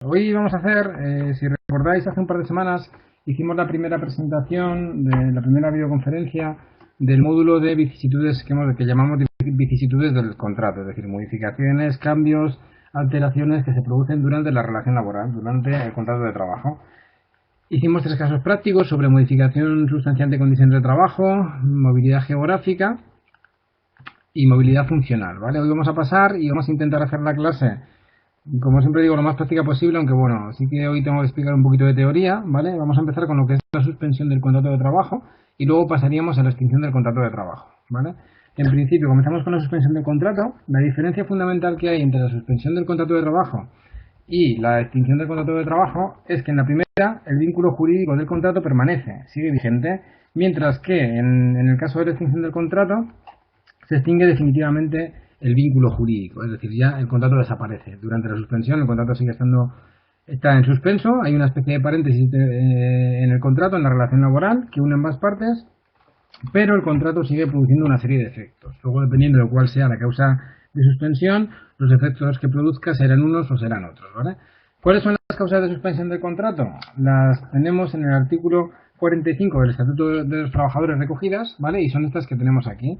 Hoy vamos a hacer, si recordáis, hace un par de semanas hicimos la primera presentación de la primera videoconferencia del módulo de vicisitudes que llamamos vicisitudes del contrato, es decir, modificaciones, cambios, alteraciones que se producen durante la relación laboral, durante el contrato de trabajo. Hicimos 3 casos prácticos sobre modificación sustancial de condiciones de trabajo, movilidad geográfica y movilidad funcional, ¿vale? Hoy vamos a pasar y vamos a intentar hacer la clase, como siempre digo, lo más práctica posible, aunque bueno, sí que hoy tengo que explicar un poquito de teoría, ¿vale? Vamos a empezar con lo que es la suspensión del contrato de trabajo y luego pasaríamos a la extinción del contrato de trabajo, ¿vale? En principio, comenzamos con la suspensión del contrato. La diferencia fundamental que hay entre la suspensión del contrato de trabajo y la extinción del contrato de trabajo es que en la primera el vínculo jurídico del contrato permanece, sigue vigente, mientras que en el caso de la extinción del contrato se extingue definitivamente el vínculo jurídico, es decir, ya el contrato desaparece. Durante la suspensión el contrato está en suspenso, hay una especie de paréntesis en el contrato, en la relación laboral, que une ambas partes, pero el contrato sigue produciendo una serie de efectos. Luego, dependiendo de cuál sea la causa de suspensión, los efectos que produzca serán unos o serán otros, ¿vale? ¿Cuáles son las causas de suspensión del contrato? Las tenemos en el artículo 45 del Estatuto de los Trabajadores recogidas, ¿vale? Y son estas que tenemos aquí.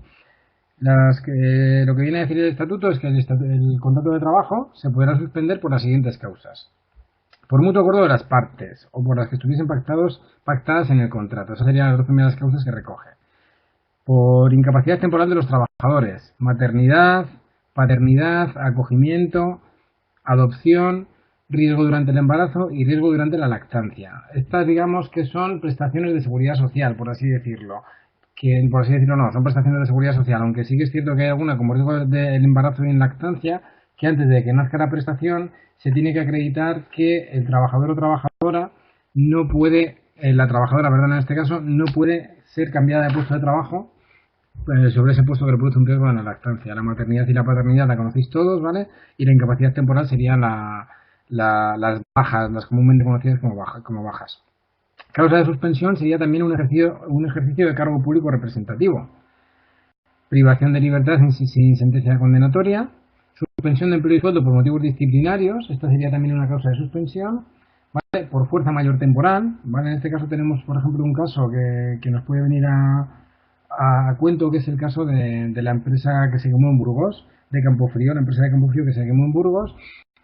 Lo que viene a decir el estatuto es que el contrato de trabajo se podrá suspender por las siguientes causas: por mutuo acuerdo de las partes o por las que estuviesen pactadas en el contrato. Esas serían las dos primeras causas que recoge. Por incapacidad temporal de los trabajadores: maternidad, paternidad, acogimiento, adopción, riesgo durante el embarazo y riesgo durante la lactancia. Estas, digamos que son prestaciones de seguridad social, por así decirlo. Que, por así decirlo, no, son prestaciones de seguridad social, aunque sí que es cierto que hay alguna, como riesgo del embarazo y en lactancia, que antes de que nazca la prestación se tiene que acreditar que el trabajador o trabajadora no puede, la trabajadora, perdón, en este caso, no puede ser cambiada de puesto de trabajo sobre ese puesto que le produce un riesgo en la lactancia. La maternidad y la paternidad la conocéis todos, ¿vale? Y la incapacidad temporal serían las bajas, las comúnmente conocidas como bajas. Causa de suspensión sería también un ejercicio de cargo público representativo. Privación de libertad sin sentencia condenatoria. Suspensión de empleo y sueldo por motivos disciplinarios. Esta sería también una causa de suspensión. ¿Vale? Por fuerza mayor temporal. ¿Vale? En este caso tenemos, por ejemplo, un caso que nos puede venir a cuento, que es el caso de la empresa que se quemó en Burgos, de Campofrío, la empresa de Campofrío que se quemó en Burgos.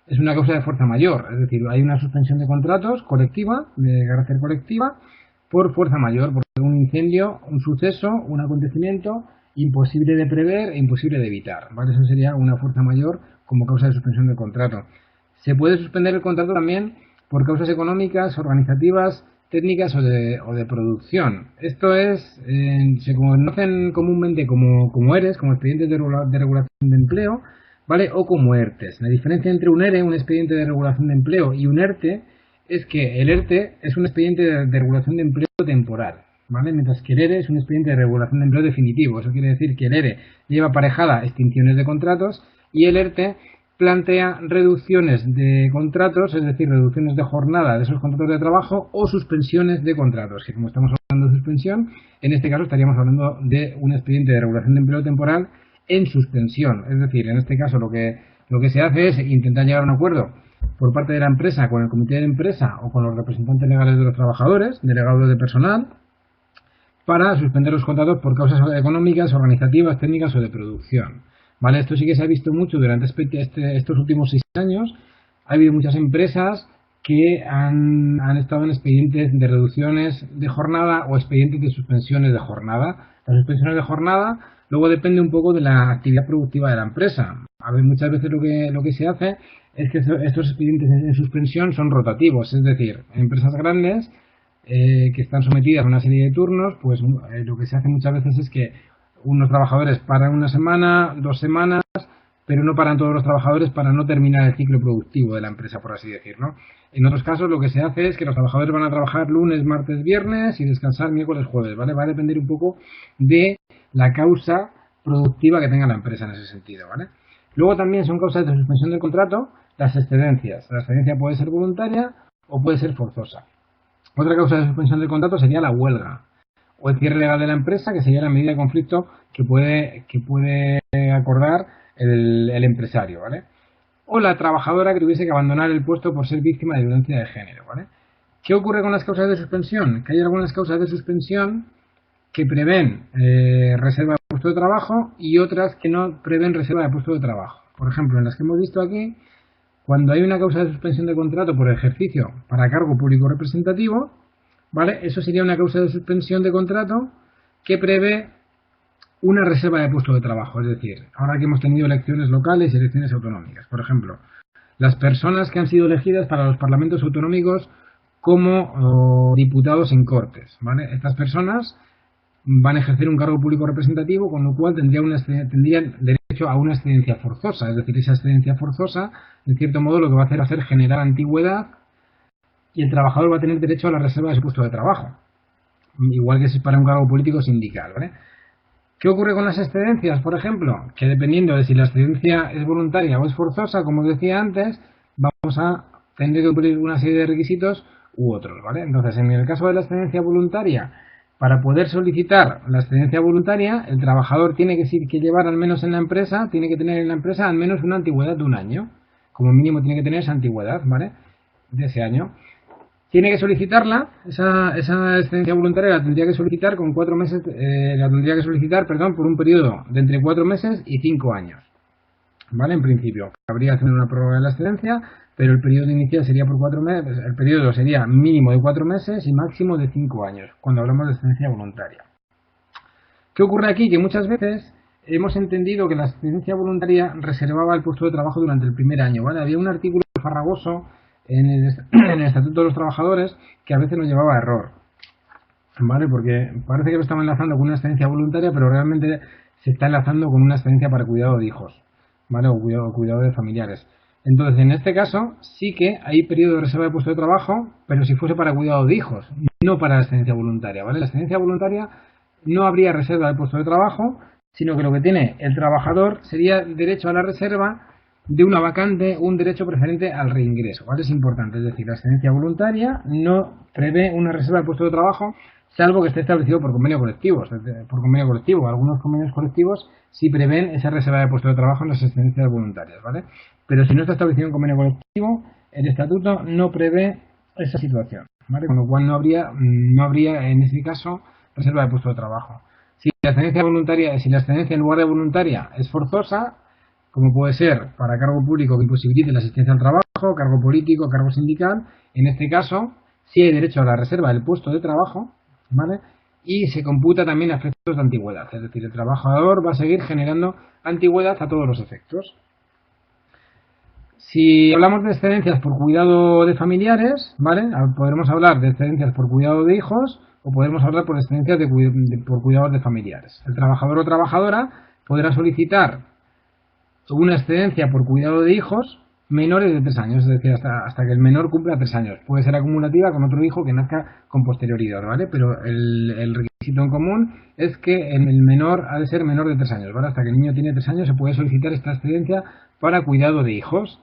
Es una causa de fuerza mayor, es decir, hay una suspensión de contratos colectiva, de carácter colectiva, por fuerza mayor, por un incendio, un suceso, un acontecimiento imposible de prever e imposible de evitar, ¿vale? Eso sería una fuerza mayor como causa de suspensión del contrato. Se puede suspender el contrato también por causas económicas, organizativas, técnicas o de producción. Esto es, se conocen comúnmente como ERES, como expedientes de regulación de empleo, ¿vale? O como ERTES. La diferencia entre un ERE, un expediente de regulación de empleo, y un ERTE es que el ERTE es un expediente de regulación de empleo temporal, ¿vale? Mientras que el ERE es un expediente de regulación de empleo definitivo. Eso quiere decir que el ERE lleva aparejada extinciones de contratos y el ERTE plantea reducciones de contratos, es decir, reducciones de jornada de esos contratos de trabajo o suspensiones de contratos, que como estamos hablando de suspensión, en este caso estaríamos hablando de un expediente de regulación de empleo temporal en suspensión. Es decir, en este caso lo que se hace es intentar llegar a un acuerdo por parte de la empresa con el comité de empresa o con los representantes legales de los trabajadores, delegados de personal, para suspender los contratos por causas económicas, organizativas, técnicas o de producción. ¿Vale? Esto sí que se ha visto mucho durante estos últimos 6 años. Ha habido muchas empresas que han estado en expedientes de reducciones de jornada o expedientes de suspensiones de jornada. Las suspensiones de jornada luego depende un poco de la actividad productiva de la empresa. A ver, muchas veces lo que se hace es que estos expedientes en suspensión son rotativos, es decir, empresas grandes que están sometidas a una serie de turnos, pues lo que se hace muchas veces es que unos trabajadores paran una semana, 2 semanas, pero no paran todos los trabajadores para no terminar el ciclo productivo de la empresa, por así decirlo. En otros casos lo que se hace es que los trabajadores van a trabajar lunes, martes, viernes y descansar miércoles, jueves, ¿vale? Va a depender un poco de la causa productiva que tenga la empresa en ese sentido, ¿vale? Luego también son causas de suspensión del contrato las excedencias. La excedencia puede ser voluntaria o puede ser forzosa. Otra causa de suspensión del contrato sería la huelga o el cierre legal de la empresa, que sería la medida de conflicto que puede acordar el empresario, ¿vale? o la trabajadora que tuviese que abandonar el puesto por ser víctima de violencia de género, ¿vale? ¿Qué ocurre con las causas de suspensión? Que hay algunas causas de suspensión que prevén reserva de puesto de trabajo y otras que no prevén reserva de puesto de trabajo. Por ejemplo, en las que hemos visto aquí, cuando hay una causa de suspensión de contrato por ejercicio para cargo público representativo, ¿vale? Eso sería una causa de suspensión de contrato que prevé una reserva de puesto de trabajo. Es decir, ahora que hemos tenido elecciones locales y elecciones autonómicas, por ejemplo, las personas que han sido elegidas para los parlamentos autonómicos como diputados en Cortes, ¿vale? Estas personas van a ejercer un cargo público representativo, con lo cual tendrían derecho a una excedencia forzosa. Es decir, esa excedencia forzosa, en cierto modo, lo que va a hacer es generar antigüedad y el trabajador va a tener derecho a la reserva de su puesto de trabajo. Igual que si es para un cargo político sindical, ¿vale? ¿Qué ocurre con las excedencias, por ejemplo? Que dependiendo de si la excedencia es voluntaria o es forzosa, como os decía antes, vamos a tener que cumplir una serie de requisitos u otros, ¿vale? Entonces, en el caso de la excedencia voluntaria, para poder solicitar la excedencia voluntaria, el trabajador tiene que llevar al menos en la empresa, tiene que tener en la empresa al menos una antigüedad de un año. Como mínimo tiene que tener esa antigüedad, ¿vale? De ese año. Tiene que solicitarla, esa excedencia voluntaria la tendría que solicitar con 4 meses, por un periodo de entre 4 meses y 5 años. ¿Vale? En principio, habría que hacer una prórroga de la excedencia, pero el periodo inicial sería por 4 meses, el periodo sería mínimo de 4 meses y máximo de 5 años, cuando hablamos de excedencia voluntaria. ¿Qué ocurre aquí? Que muchas veces hemos entendido que la excedencia voluntaria reservaba el puesto de trabajo durante el primer año, ¿vale? Había un artículo farragoso en el Estatuto de los Trabajadores que a veces nos llevaba a error, ¿vale? Porque parece que lo estamos enlazando con una excedencia voluntaria, pero realmente se está enlazando con una excedencia para cuidado de hijos, ¿vale? O cuidado de familiares. Entonces, en este caso, sí que hay periodo de reserva de puesto de trabajo, pero si fuese para cuidado de hijos, no para la excedencia voluntaria, ¿vale? La excedencia voluntaria no habría reserva de puesto de trabajo, sino que lo que tiene el trabajador sería derecho a la reserva de una vacante, un derecho preferente al reingreso, ¿vale? Es importante, es decir, la excedencia voluntaria no prevé una reserva de puesto de trabajo, salvo que esté establecido por convenio colectivo. Algunos convenios colectivos sí prevén esa reserva de puesto de trabajo en las excedencias voluntarias, ¿vale? Pero si no está establecido en convenio colectivo, el estatuto no prevé esa situación, ¿vale? Con lo cual no habría en ese caso reserva de puesto de trabajo. Si la excedencia en lugar de voluntaria es forzosa, como puede ser para cargo público que imposibilite la asistencia al trabajo, cargo político, cargo sindical, en este caso sí hay derecho a la reserva del puesto de trabajo, ¿vale? Y se computa también a efectos de antigüedad, es decir, el trabajador va a seguir generando antigüedad a todos los efectos. Si hablamos de excedencias por cuidado de familiares, ¿vale? Podremos hablar de excedencias por cuidado de hijos o podemos hablar por excedencias por cuidados de familiares. El trabajador o trabajadora podrá solicitar una excedencia por cuidado de hijos menores de 3 años, es decir, hasta que el menor cumpla 3 años. Puede ser acumulativa con otro hijo que nazca con posterioridad, ¿vale? Pero el requisito en común es que el menor ha de ser menor de 3 años, ¿vale? Hasta que el niño tiene 3 años se puede solicitar esta excedencia para cuidado de hijos,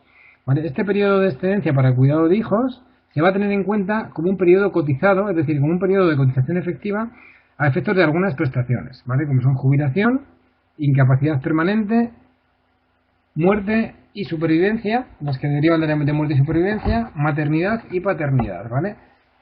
¿vale? Este periodo de excedencia para cuidado de hijos se va a tener en cuenta como un periodo cotizado, es decir, como un periodo de cotización efectiva a efectos de algunas prestaciones, ¿vale? Como son jubilación, incapacidad permanente, muerte y supervivencia, las que derivan de muerte y supervivencia, maternidad y paternidad, ¿vale?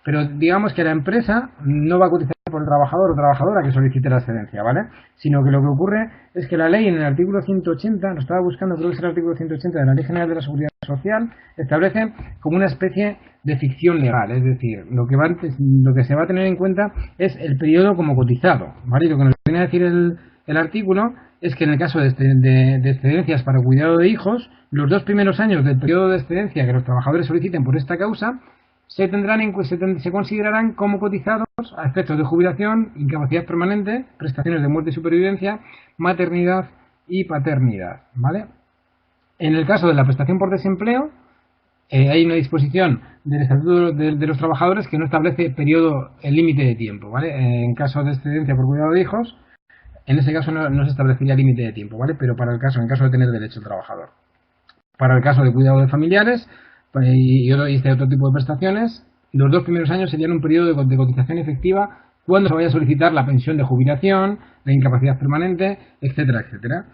Pero digamos que la empresa no va a cotizar por el trabajador o trabajadora que solicite la excedencia, ¿vale? Sino que lo que ocurre es que la ley en el artículo 180, lo estaba buscando, creo que es el artículo 180 de la Ley General de la Seguridad Social, establece como una especie de ficción legal, es decir, lo que se va a tener en cuenta es el periodo como cotizado, ¿vale? Y lo que nos viene a decir el artículo es que en el caso de excedencias para cuidado de hijos, los 2 primeros años del periodo de excedencia que los trabajadores soliciten por esta causa se considerarán como cotizados a efectos de jubilación, incapacidad permanente, prestaciones de muerte y supervivencia, maternidad y paternidad, ¿vale? En el caso de la prestación por desempleo, hay una disposición del Estatuto de los Trabajadores que no establece el límite de tiempo, ¿vale? En caso de excedencia por cuidado de hijos, en ese caso no se establecería límite de tiempo, ¿vale? Pero en caso de tener derecho el trabajador. Para el caso de cuidado de familiares y este otro tipo de prestaciones, los 2 primeros años serían un periodo de cotización efectiva cuando se vaya a solicitar la pensión de jubilación, la incapacidad permanente, etcétera, etcétera.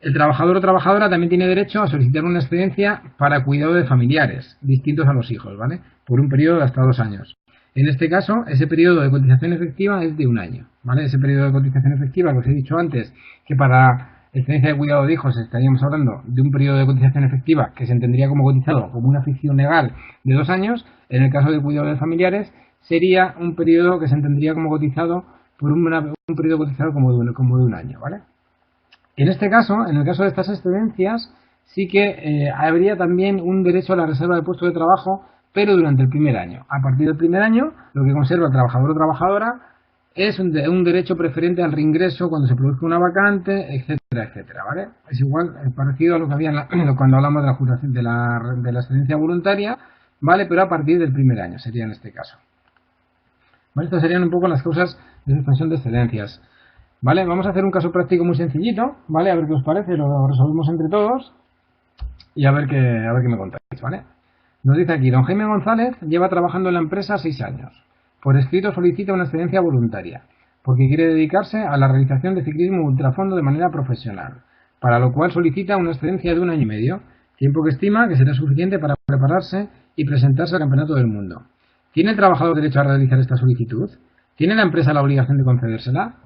El trabajador o trabajadora también tiene derecho a solicitar una excedencia para cuidado de familiares distintos a los hijos, ¿vale? Por un periodo de hasta 2 años. En este caso, ese periodo de cotización efectiva es de 1 año, ¿vale? Ese periodo de cotización efectiva, que os he dicho antes, que para excedencia de cuidado de hijos estaríamos hablando de un periodo de cotización efectiva que se entendería como cotizado como una ficción legal de 2 años. En el caso de cuidado de familiares sería un periodo que se entendería como cotizado por un periodo cotizado como de un año, ¿vale? En este caso, en el caso de estas excedencias, sí que habría también un derecho a la reserva de puesto de trabajo, pero durante el primer año. A partir del primer año, lo que conserva el trabajador o trabajadora es un derecho preferente al reingreso cuando se produzca una vacante, etcétera, etcétera, ¿vale? Es igual, parecido a lo que había cuando hablamos de la jubilación de la excedencia voluntaria, ¿vale? Pero a partir del primer año sería en este caso. ¿Vale? Estas serían un poco las causas de suspensión de excedencias. ¿Vale? Vamos a hacer un caso práctico muy sencillito, ¿vale? A ver qué os parece, lo resolvemos entre todos y a ver qué me contáis, ¿vale? Nos dice aquí, don Jaime González lleva trabajando en la empresa 6 años. Por escrito solicita una excedencia voluntaria, porque quiere dedicarse a la realización de ciclismo ultrafondo de manera profesional, para lo cual solicita una excedencia de 1 año y medio, tiempo que estima que será suficiente para prepararse y presentarse al Campeonato del Mundo. ¿Tiene el trabajador derecho a realizar esta solicitud? ¿Tiene la empresa la obligación de concedérsela?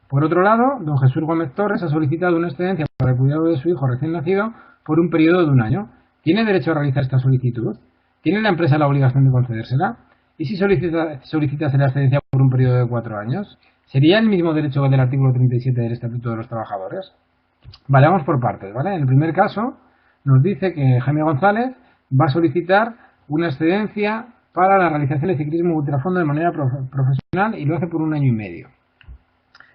Por otro lado, don Jesús Gómez Torres ha solicitado una excedencia para el cuidado de su hijo recién nacido por un periodo de 1 año. ¿Tiene derecho a realizar esta solicitud? ¿Tiene la empresa la obligación de concedérsela? ¿Y si solicitase la excedencia por un periodo de 4 años? ¿Sería el mismo derecho del artículo 37 del Estatuto de los Trabajadores? Vale, vamos por partes, ¿vale? En el primer caso, nos dice que Jaime González va a solicitar una excedencia para la realización de ciclismo ultrafondo de manera profesional y lo hace por 1 año y medio.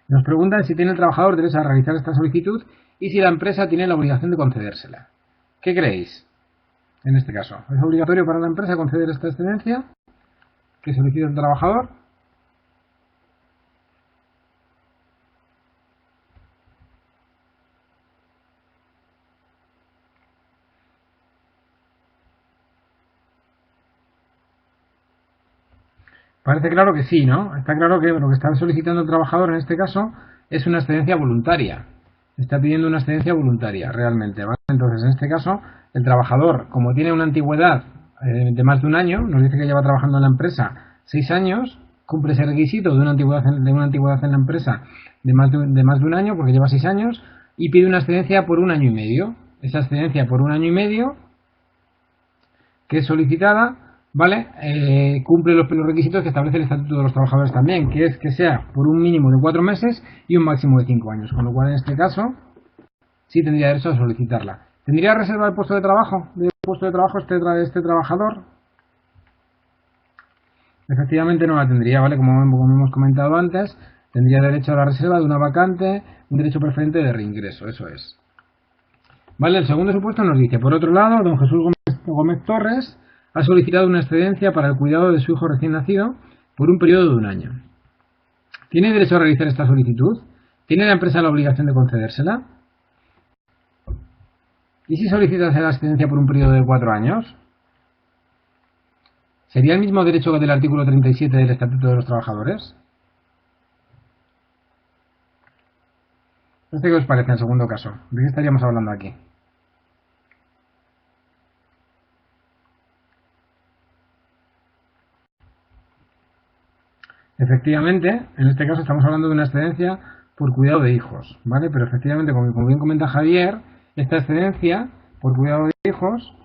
Nos preguntan si tiene el trabajador derecho a realizar esta solicitud y si la empresa tiene la obligación de concedérsela. ¿Qué creéis? En este caso, ¿es obligatorio para la empresa conceder esta excedencia que solicita el trabajador? Parece claro que sí, ¿no? Está claro que lo que está solicitando el trabajador en este caso es una excedencia voluntaria. Está pidiendo una excedencia voluntaria, realmente, ¿vale? Entonces, en este caso, el trabajador, como tiene una antigüedad de más de 1 año, nos dice que lleva trabajando en la empresa 6 años, cumple ese requisito de una antigüedad en la empresa de más de 1 año, porque lleva 6 años, y pide una excedencia por 1 año y medio. Esa excedencia por 1 año y medio, que es solicitada, ¿vale? Cumple los requisitos que establece el Estatuto de los Trabajadores también, que es que sea por un mínimo de 4 meses y un máximo de 5 años, con lo cual en este caso sí tendría derecho a solicitarla. ¿Tendría reserva el puesto de trabajo? Este trabajador? Efectivamente no la tendría, ¿vale? Como hemos comentado antes, tendría derecho a la reserva de una vacante, un derecho preferente de reingreso, eso es. Vale, el segundo supuesto nos dice, por otro lado, don Jesús Gómez Torres ha solicitado una excedencia para el cuidado de su hijo recién nacido por un periodo de 1 año. ¿Tiene derecho a realizar esta solicitud? ¿Tiene la empresa la obligación de concedérsela? ¿Y si solicitase la excedencia por un periodo de 4 años? ¿Sería el mismo derecho que del artículo 37 del Estatuto de los Trabajadores? ¿Qué os parece en segundo caso? ¿De qué estaríamos hablando aquí? Efectivamente, en este caso estamos hablando de una excedencia por cuidado de hijos, ¿vale? Pero efectivamente, como bien comenta Javier, esta excedencia por cuidado de hijos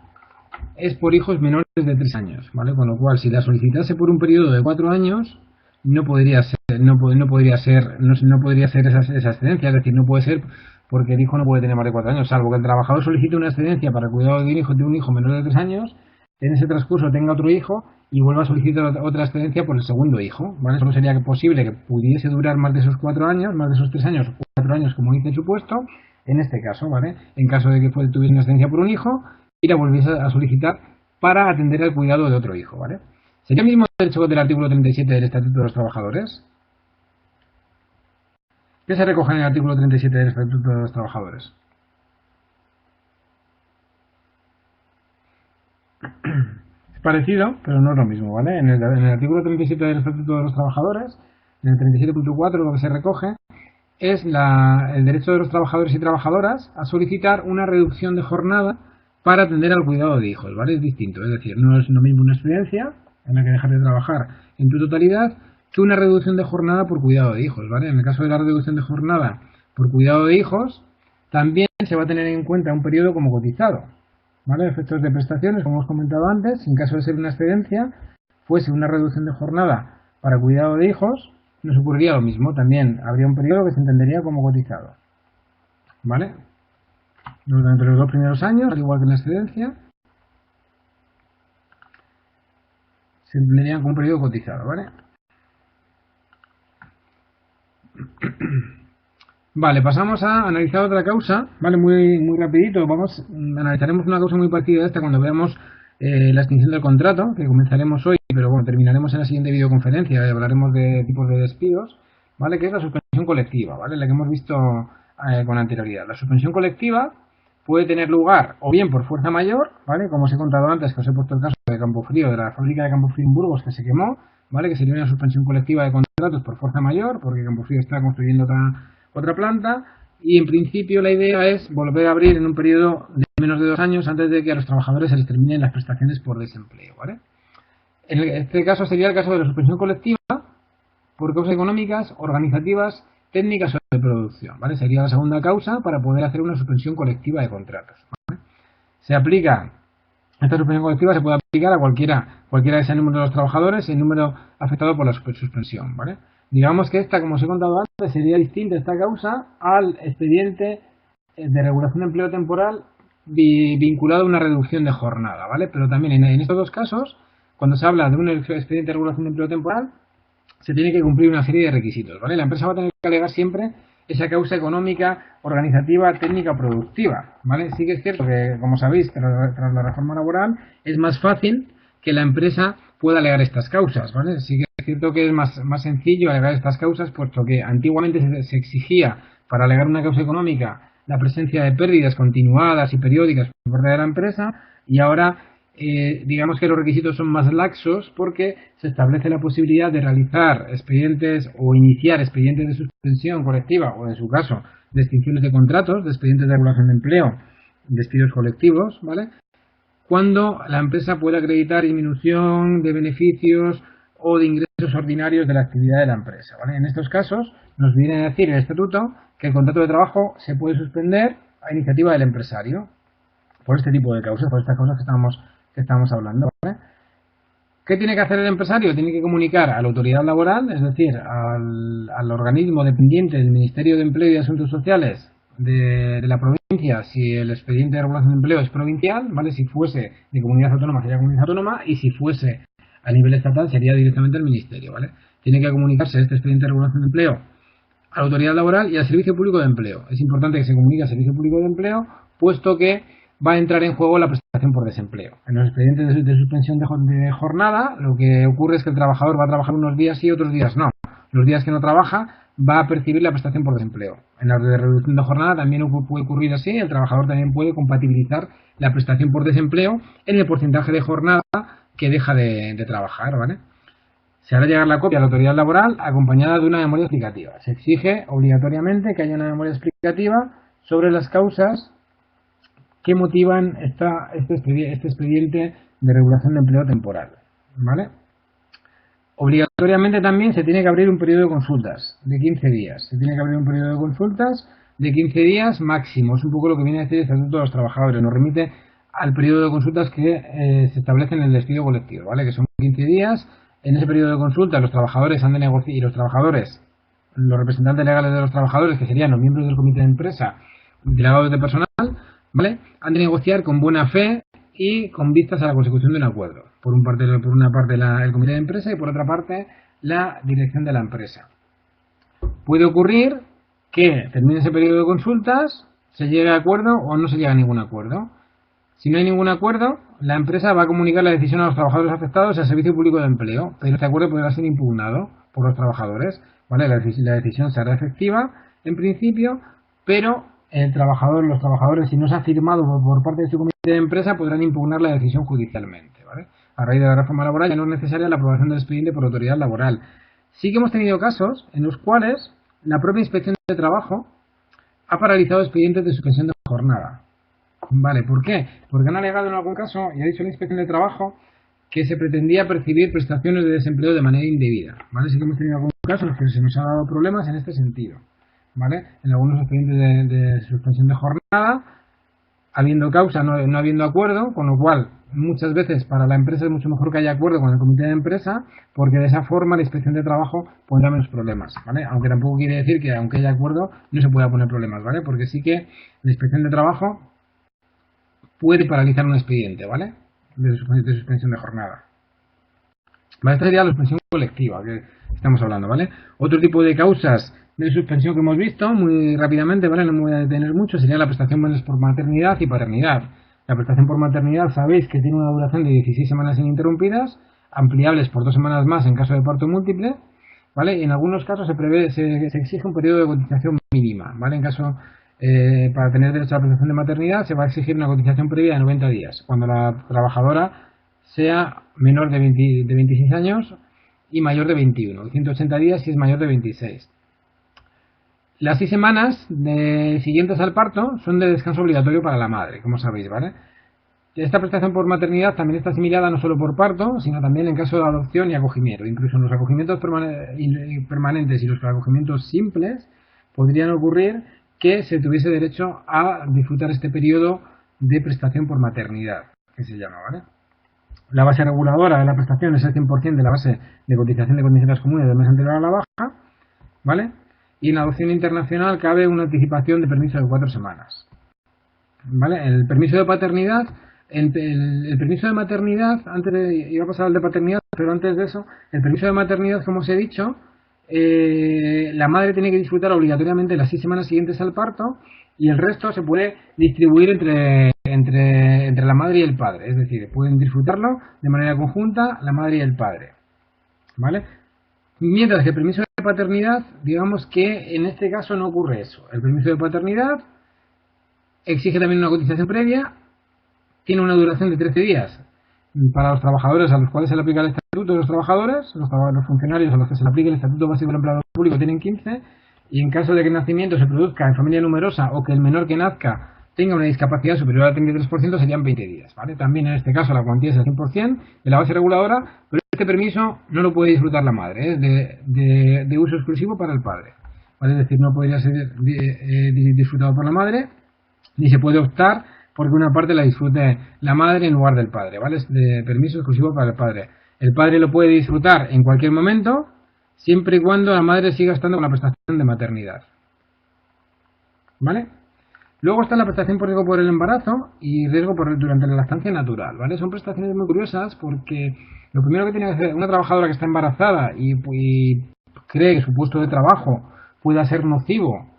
es por hijos menores de 3 años, ¿vale? Con lo cual, si la solicitase por un periodo de 4 años, no podría ser esa excedencia, es decir, no puede ser porque el hijo no puede tener más de 4 años, salvo que el trabajador solicite una excedencia para el cuidado de un hijo menor de 3 años, en ese transcurso tenga otro hijo y vuelva a solicitar otra excedencia por el segundo hijo, ¿vale? Solo sería posible que pudiese durar más de esos 4 años, más de esos 3 años, 4 años como dice el supuesto, en este caso, ¿vale? En caso de que tuviese una excedencia por un hijo y la volviese a solicitar para atender al cuidado de otro hijo, ¿vale? ¿Sería el mismo derecho del artículo 37 del Estatuto de los Trabajadores? ¿Qué se recoge en el artículo 37 del Estatuto de los Trabajadores? Es parecido, pero no es lo mismo, ¿vale? En el artículo 37 del Estatuto de los Trabajadores, en el 37.4 lo que se recoge es el derecho de los trabajadores y trabajadoras a solicitar una reducción de jornada para atender al cuidado de hijos, ¿vale? Es distinto, es decir, no es lo mismo una excedencia en la que dejas de trabajar en tu totalidad que una reducción de jornada por cuidado de hijos, ¿vale? En el caso de la reducción de jornada por cuidado de hijos, también se va a tener en cuenta un periodo como cotizado, ¿vale? Efectos de prestaciones, como hemos comentado antes, en caso de ser una excedencia, fuese una reducción de jornada para cuidado de hijos, nos ocurriría lo mismo, también habría un periodo que se entendería como cotizado, ¿vale? Durante los 2 primeros años, al igual que en la excedencia, se entenderían como un periodo cotizado, ¿vale? Vale, pasamos a analizar otra causa, ¿vale? Muy rapidito, analizaremos una causa muy parecida a esta cuando veamos la extinción del contrato, que comenzaremos hoy, pero bueno, terminaremos en la siguiente videoconferencia y hablaremos de tipos de despidos, ¿vale? Que es la suspensión colectiva, ¿vale? La que hemos visto con anterioridad. La suspensión colectiva puede tener lugar o bien por fuerza mayor, ¿vale? Como os he contado antes, que os he puesto el caso de Campofrío, de la fábrica de Campofrío en Burgos que se quemó, ¿vale? Que sería una suspensión colectiva de contratos por fuerza mayor, porque Campofrío está construyendo otra planta, y en principio la idea es volver a abrir en un periodo de menos de 2 años antes de que a los trabajadores se les terminen las prestaciones por desempleo, ¿vale? En este caso sería el caso de la suspensión colectiva por causas económicas, organizativas, técnicas o de producción, ¿vale? Sería la segunda causa para poder hacer una suspensión colectiva de contratos, ¿vale? Esta suspensión colectiva se puede aplicar a cualquiera que sea el número de los trabajadores y el número afectado por la suspensión, ¿vale? Digamos que esta, como os he contado antes, sería distinta esta causa al expediente de regulación de empleo temporal vinculado a una reducción de jornada, ¿vale? Pero también en estos dos casos, cuando se habla de un expediente de regulación de empleo temporal, se tiene que cumplir una serie de requisitos, ¿vale? La empresa va a tener que alegar siempre esa causa económica, organizativa, técnica o productiva, ¿vale? Sí que es cierto que, como sabéis, tras la reforma laboral es más fácil que la empresa pueda alegar estas causas, ¿vale? Sí que es cierto que es más sencillo alegar estas causas, puesto que antiguamente se exigía para alegar una causa económica la presencia de pérdidas continuadas y periódicas por parte de la empresa, y ahora digamos que los requisitos son más laxos porque se establece la posibilidad de realizar expedientes o iniciar expedientes de suspensión colectiva o, en su caso, de extinciones de contratos, de expedientes de regulación de empleo, despidos colectivos, ¿vale? Cuando la empresa puede acreditar disminución de beneficios o de ingresos ordinarios de la actividad de la empresa, ¿vale? En estos casos nos viene a decir el estatuto que el contrato de trabajo se puede suspender a iniciativa del empresario por este tipo de causas, por estas causas que estamos hablando, ¿vale? ¿Qué tiene que hacer el empresario? Tiene que comunicar a la autoridad laboral, es decir, al organismo dependiente del Ministerio de Empleo y Asuntos Sociales de la provincia, si el expediente de regulación de empleo es provincial, ¿vale? Si fuese de comunidad autónoma sería comunidad autónoma, y si fuese a nivel estatal sería directamente el Ministerio, ¿vale? Tiene que comunicarse este expediente de regulación de empleo a la autoridad laboral y al Servicio Público de Empleo. Es importante que se comunique al Servicio Público de Empleo, puesto que va a entrar en juego la prestación por desempleo. En los expedientes de suspensión de jornada, lo que ocurre es que el trabajador va a trabajar unos días sí y otros días no. Los días que no trabaja va a percibir la prestación por desempleo. En la de reducción de jornada también puede ocurrir así, el trabajador también puede compatibilizar la prestación por desempleo en el porcentaje de jornada que deja de trabajar, ¿vale? Se hará llegar la copia a la autoridad laboral acompañada de una memoria explicativa. Se exige obligatoriamente que haya una memoria explicativa sobre las causas que motivan este expediente de regulación de empleo temporal, ¿vale? Obligatoriamente también se tiene que abrir un periodo de consultas de 15 días. Se tiene que abrir un periodo de consultas de 15 días máximo. Es un poco lo que viene a decir el Estatuto de los Trabajadores. Nos remite al periodo de consultas que se establece en el despido colectivo, ¿vale? Que son 15 días. En ese periodo de consulta los trabajadores han de negociar, y los trabajadores, los representantes legales de los trabajadores, que serían los miembros del comité de empresa, delegados de personal, ¿vale? Han de negociar con buena fe y con vistas a la consecución de un acuerdo. Por una parte el comité de empresa y por otra parte la dirección de la empresa. Puede ocurrir que termine ese periodo de consultas, se llegue a acuerdo o no se llegue a ningún acuerdo. Si no hay ningún acuerdo, la empresa va a comunicar la decisión a los trabajadores afectados al Servicio Público de Empleo, pero este acuerdo podrá ser impugnado por los trabajadores, ¿vale? La decisión será efectiva en principio, pero los trabajadores, si no se ha firmado por parte de su comité de empresa, podrán impugnar la decisión judicialmente, ¿vale? A raíz de la reforma laboral ya no es necesaria la aprobación del expediente por autoridad laboral. Sí que hemos tenido casos en los cuales la propia Inspección de Trabajo ha paralizado expedientes de suspensión de jornada. Vale, ¿por qué? Porque han alegado en algún caso, y ha dicho la Inspección de Trabajo, que se pretendía percibir prestaciones de desempleo de manera indebida. ¿Vale? Sí que hemos tenido algún caso en los que se nos ha dado problemas en este sentido. ¿Vale? En algunos expedientes de suspensión de jornada, habiendo causa, no habiendo acuerdo, con lo cual muchas veces para la empresa es mucho mejor que haya acuerdo con el comité de empresa, porque de esa forma la Inspección de Trabajo pondrá menos problemas, ¿vale? Aunque tampoco quiere decir que aunque haya acuerdo no se pueda poner problemas, ¿vale? Porque sí que la Inspección de Trabajo puede paralizar un expediente, ¿vale? De suspensión de jornada. ¿Vale? Esta sería la suspensión colectiva que estamos hablando, ¿vale? Otro tipo de causas de suspensión que hemos visto muy rápidamente, ¿vale? No me voy a detener mucho, sería la prestación por maternidad y paternidad. La prestación por maternidad sabéis que tiene una duración de 16 semanas ininterrumpidas, ampliables por 2 semanas más en caso de parto múltiple, ¿vale? Y en algunos casos se exige un periodo de cotización mínima, ¿vale? En caso, para tener derecho a la prestación de maternidad se va a exigir una cotización previa de 90 días, cuando la trabajadora sea menor de 26 años y mayor de 21, y 180 días si es mayor de 26. Las 6 semanas siguientes al parto son de descanso obligatorio para la madre, como sabéis, ¿vale? Esta prestación por maternidad también está asimilada no solo por parto, sino también en caso de adopción y acogimiento. Incluso en los acogimientos permanentes y los acogimientos simples podrían ocurrir que se tuviese derecho a disfrutar este periodo de prestación por maternidad, que se llama, ¿vale? La base reguladora de la prestación es el 100% de la base de cotización de condiciones comunes del mes anterior a la baja, ¿vale? Y en la adopción internacional cabe una anticipación de permiso de 4 semanas, ¿vale? El permiso de paternidad, el permiso de maternidad, iba a pasar al de paternidad, pero antes de eso, el permiso de maternidad, como os he dicho, la madre tiene que disfrutar obligatoriamente las 6 semanas siguientes al parto y el resto se puede distribuir entre la madre y el padre, es decir, pueden disfrutarlo de manera conjunta la madre y el padre, ¿vale? Mientras que el permiso de paternidad, digamos que en este caso no ocurre eso. El permiso de paternidad exige también una cotización previa, tiene una duración de 13 días para los trabajadores a los cuales se le aplica el estatuto de los trabajadores, los funcionarios a los que se le aplique el estatuto básico del empleado público tienen 15, y en caso de que el nacimiento se produzca en familia numerosa o que el menor que nazca tenga una discapacidad superior al 33% serían 20 días, ¿vale? También en este caso la cuantía es el 100% de la base reguladora, pero este permiso no lo puede disfrutar la madre, es de uso exclusivo para el padre, ¿vale? Es decir, no podría ser disfrutado por la madre, ni se puede optar porque una parte la disfrute la madre en lugar del padre, ¿vale? Es de permiso exclusivo para el padre. El padre lo puede disfrutar en cualquier momento, siempre y cuando la madre siga estando con la prestación de maternidad, ¿vale? Luego está la prestación por riesgo por el embarazo y riesgo durante la lactancia natural, ¿vale? Son prestaciones muy curiosas porque lo primero que tiene que hacer una trabajadora que está embarazada y cree que su puesto de trabajo pueda ser nocivo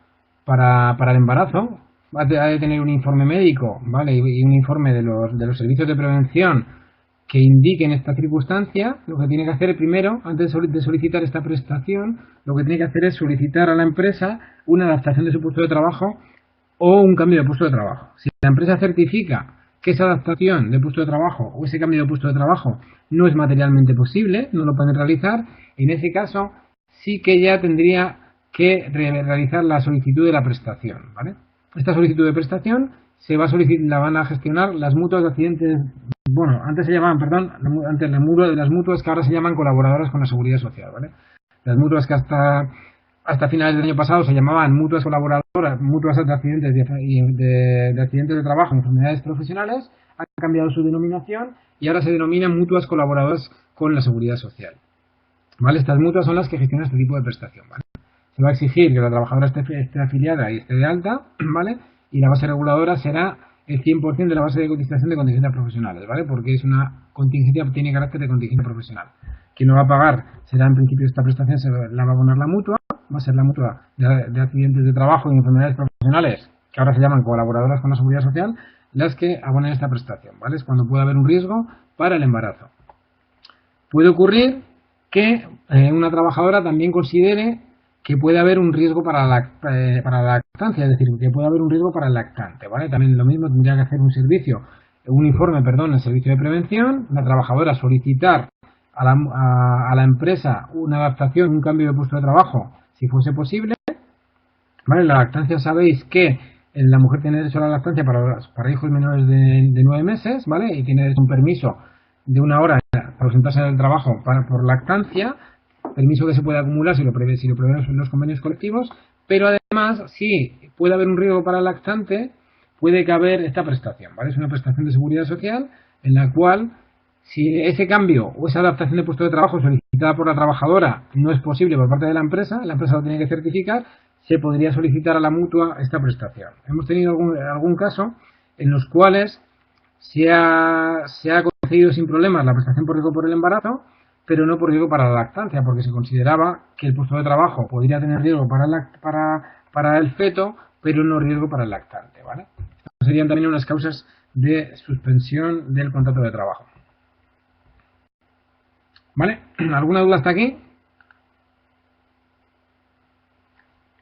para el embarazo, ha de tener un informe médico, ¿vale? Y un informe de los servicios de prevención que indiquen esta circunstancia. Lo que tiene que hacer primero, antes de solicitar esta prestación, lo que tiene que hacer es solicitar a la empresa una adaptación de su puesto de trabajo o un cambio de puesto de trabajo. Si la empresa certifica que esa adaptación de puesto de trabajo o ese cambio de puesto de trabajo no es materialmente posible, no lo pueden realizar, en ese caso sí que ya tendría que realizar la solicitud de la prestación, ¿vale? Esta solicitud de prestación la van a gestionar las mutuas de accidentes, bueno, antes se llamaban, perdón, antes las mutuas que ahora se llaman colaboradoras con la Seguridad Social, ¿vale? Las mutuas que hasta finales del año pasado se llamaban mutuas colaboradoras, mutuas de accidentes de accidentes de trabajo, enfermedades profesionales, han cambiado su denominación y ahora se denominan mutuas colaboradoras con la Seguridad Social, ¿vale? Estas mutuas son las que gestionan este tipo de prestación, ¿vale? Se va a exigir que la trabajadora esté afiliada y esté de alta, ¿vale? Y la base reguladora será el 100% de la base de cotización de contingencias profesionales, ¿vale? Porque es una contingencia, tiene carácter de contingencia profesional. Quien lo va a pagar será en principio esta prestación, la va a abonar la mutua, va a ser la mutua de accidentes de trabajo y enfermedades profesionales, que ahora se llaman colaboradoras con la Seguridad Social, las que abonan esta prestación, ¿vale? Es cuando puede haber un riesgo para el embarazo. Puede ocurrir que una trabajadora también considere que puede haber un riesgo para la lactancia, es decir, que puede haber un riesgo para el lactante, ¿vale? También lo mismo tendría que hacer un informe, el servicio de prevención, la trabajadora solicitar a la empresa una adaptación, un cambio de puesto de trabajo, si fuese posible, ¿Vale? La lactancia, sabéis que la mujer tiene derecho a la lactancia para hijos menores de 9 meses, ¿vale? Y tiene derecho a un permiso de 1 hora para ausentarse del trabajo por lactancia, permiso que se puede acumular si lo prevén los convenios colectivos, pero además, si puede haber un riesgo para el lactante, puede caber esta prestación, ¿vale? Es una prestación de seguridad social en la cual, si ese cambio o esa adaptación de puesto de trabajo solicitada por la trabajadora no es posible por parte de la empresa lo tiene que certificar, se podría solicitar a la mutua esta prestación. Hemos tenido algún caso en los cuales se ha concedido sin problemas la prestación por riesgo por el embarazo, pero no por riesgo para la lactancia, porque se consideraba que el puesto de trabajo podría tener riesgo para el feto, pero no riesgo para el lactante, ¿vale? Estas serían también unas causas de suspensión del contrato de trabajo. ¿Vale? ¿Alguna duda hasta aquí?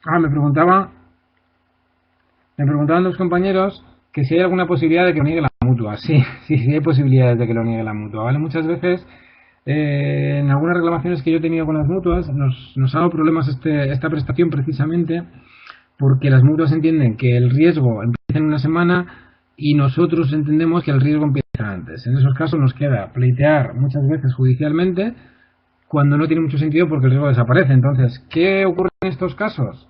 Me preguntaban los compañeros que si hay alguna posibilidad de que lo niegue la mutua. Sí, hay posibilidades de que lo niegue la mutua, ¿vale? Muchas veces, en algunas reclamaciones que yo he tenido con las mutuas, nos ha dado problemas esta prestación precisamente porque las mutuas entienden que el riesgo empieza en una semana y nosotros entendemos que el riesgo empieza antes. En esos casos nos queda pleitear muchas veces judicialmente cuando no tiene mucho sentido porque el riesgo desaparece. Entonces, ¿qué ocurre en estos casos?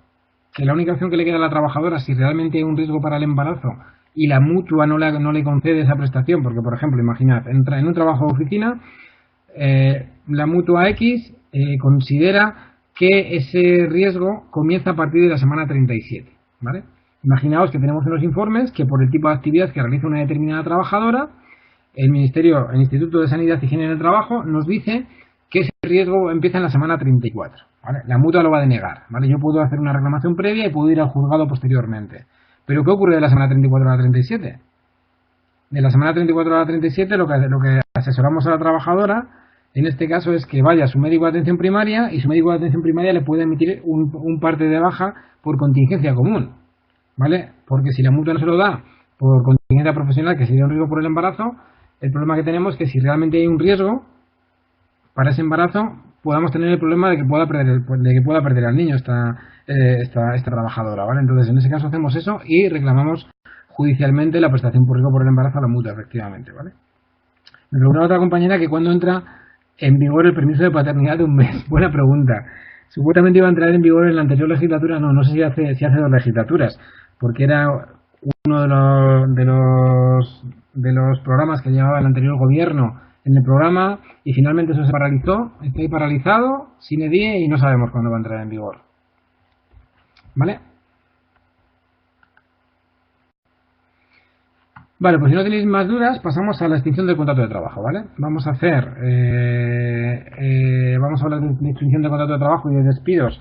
Que la única opción que le queda a la trabajadora, si realmente hay un riesgo para el embarazo y la mutua no le concede esa prestación, porque por ejemplo, imaginad, entra en un trabajo de oficina, la mutua X considera que ese riesgo comienza a partir de la semana 37, ¿vale? Imaginaos que tenemos unos informes que por el tipo de actividad que realiza una determinada trabajadora, el Instituto de Sanidad y Higiene en el Trabajo nos dice que ese riesgo empieza en la semana 34, ¿vale? La mutua lo va a denegar, ¿vale? Yo puedo hacer una reclamación previa y puedo ir al juzgado posteriormente. ¿Pero qué ocurre de la semana 34 a la 37? De la semana 34 a la 37 lo que asesoramos a la trabajadora en este caso es que vaya a su médico de atención primaria y su médico de atención primaria le puede emitir un parte de baja por contingencia común, ¿vale? Porque si la mutua no se lo da por contingencia profesional, que sería un riesgo por el embarazo, el problema que tenemos es que si realmente hay un riesgo para ese embarazo, podamos tener el problema de que pueda perder al niño esta trabajadora, ¿vale? Entonces, en ese caso hacemos eso y reclamamos judicialmente la prestación por riesgo por el embarazo a la mutua, efectivamente, ¿vale? Me preguntaba otra compañera que cuándo entra en vigor el permiso de paternidad de un mes. Buena pregunta. Supuestamente iba a entrar en vigor en la anterior legislatura, no sé si hace 2 legislaturas, porque era uno de los programas que llevaba el anterior gobierno en el programa y finalmente eso se paralizó, está ahí paralizado, sin edie y no sabemos cuándo va a entrar en vigor. ¿Vale? Vale, pues si no tenéis más dudas, pasamos a la extinción del contrato de trabajo, ¿vale? Vamos a hablar de extinción del contrato de trabajo y de despidos,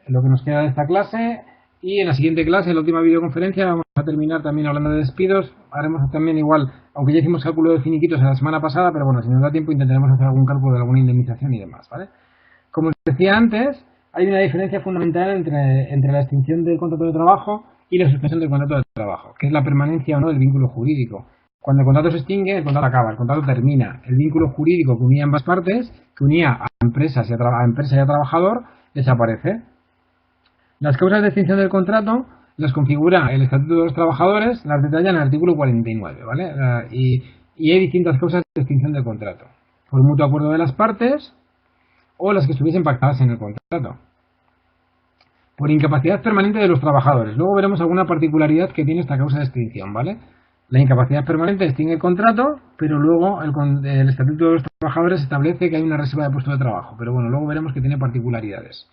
lo que nos queda de esta clase, y en la siguiente clase, en la última videoconferencia, vamos a terminar también hablando de despidos. Haremos también igual, aunque ya hicimos cálculo de finiquitos la semana pasada, pero bueno, si nos da tiempo intentaremos hacer algún cálculo de alguna indemnización y demás, ¿vale? Como os decía antes, hay una diferencia fundamental entre la extinción del contrato de trabajo y la suspensión del contrato de trabajo, que es la permanencia o no del vínculo jurídico. Cuando el contrato se extingue, el contrato acaba, el contrato termina. El vínculo jurídico que unía ambas partes, que unía a empresa y a trabajador, desaparece. Las causas de extinción del contrato las configura el Estatuto de los Trabajadores, las detalla en el artículo 49, ¿vale? Y hay distintas causas de extinción del contrato. Por mutuo acuerdo de las partes o las que estuviesen pactadas en el contrato. Por incapacidad permanente de los trabajadores. Luego veremos alguna particularidad que tiene esta causa de extinción, ¿vale? La incapacidad permanente extingue el contrato, pero luego el Estatuto de los Trabajadores establece que hay una reserva de puesto de trabajo. Pero bueno, luego veremos que tiene particularidades.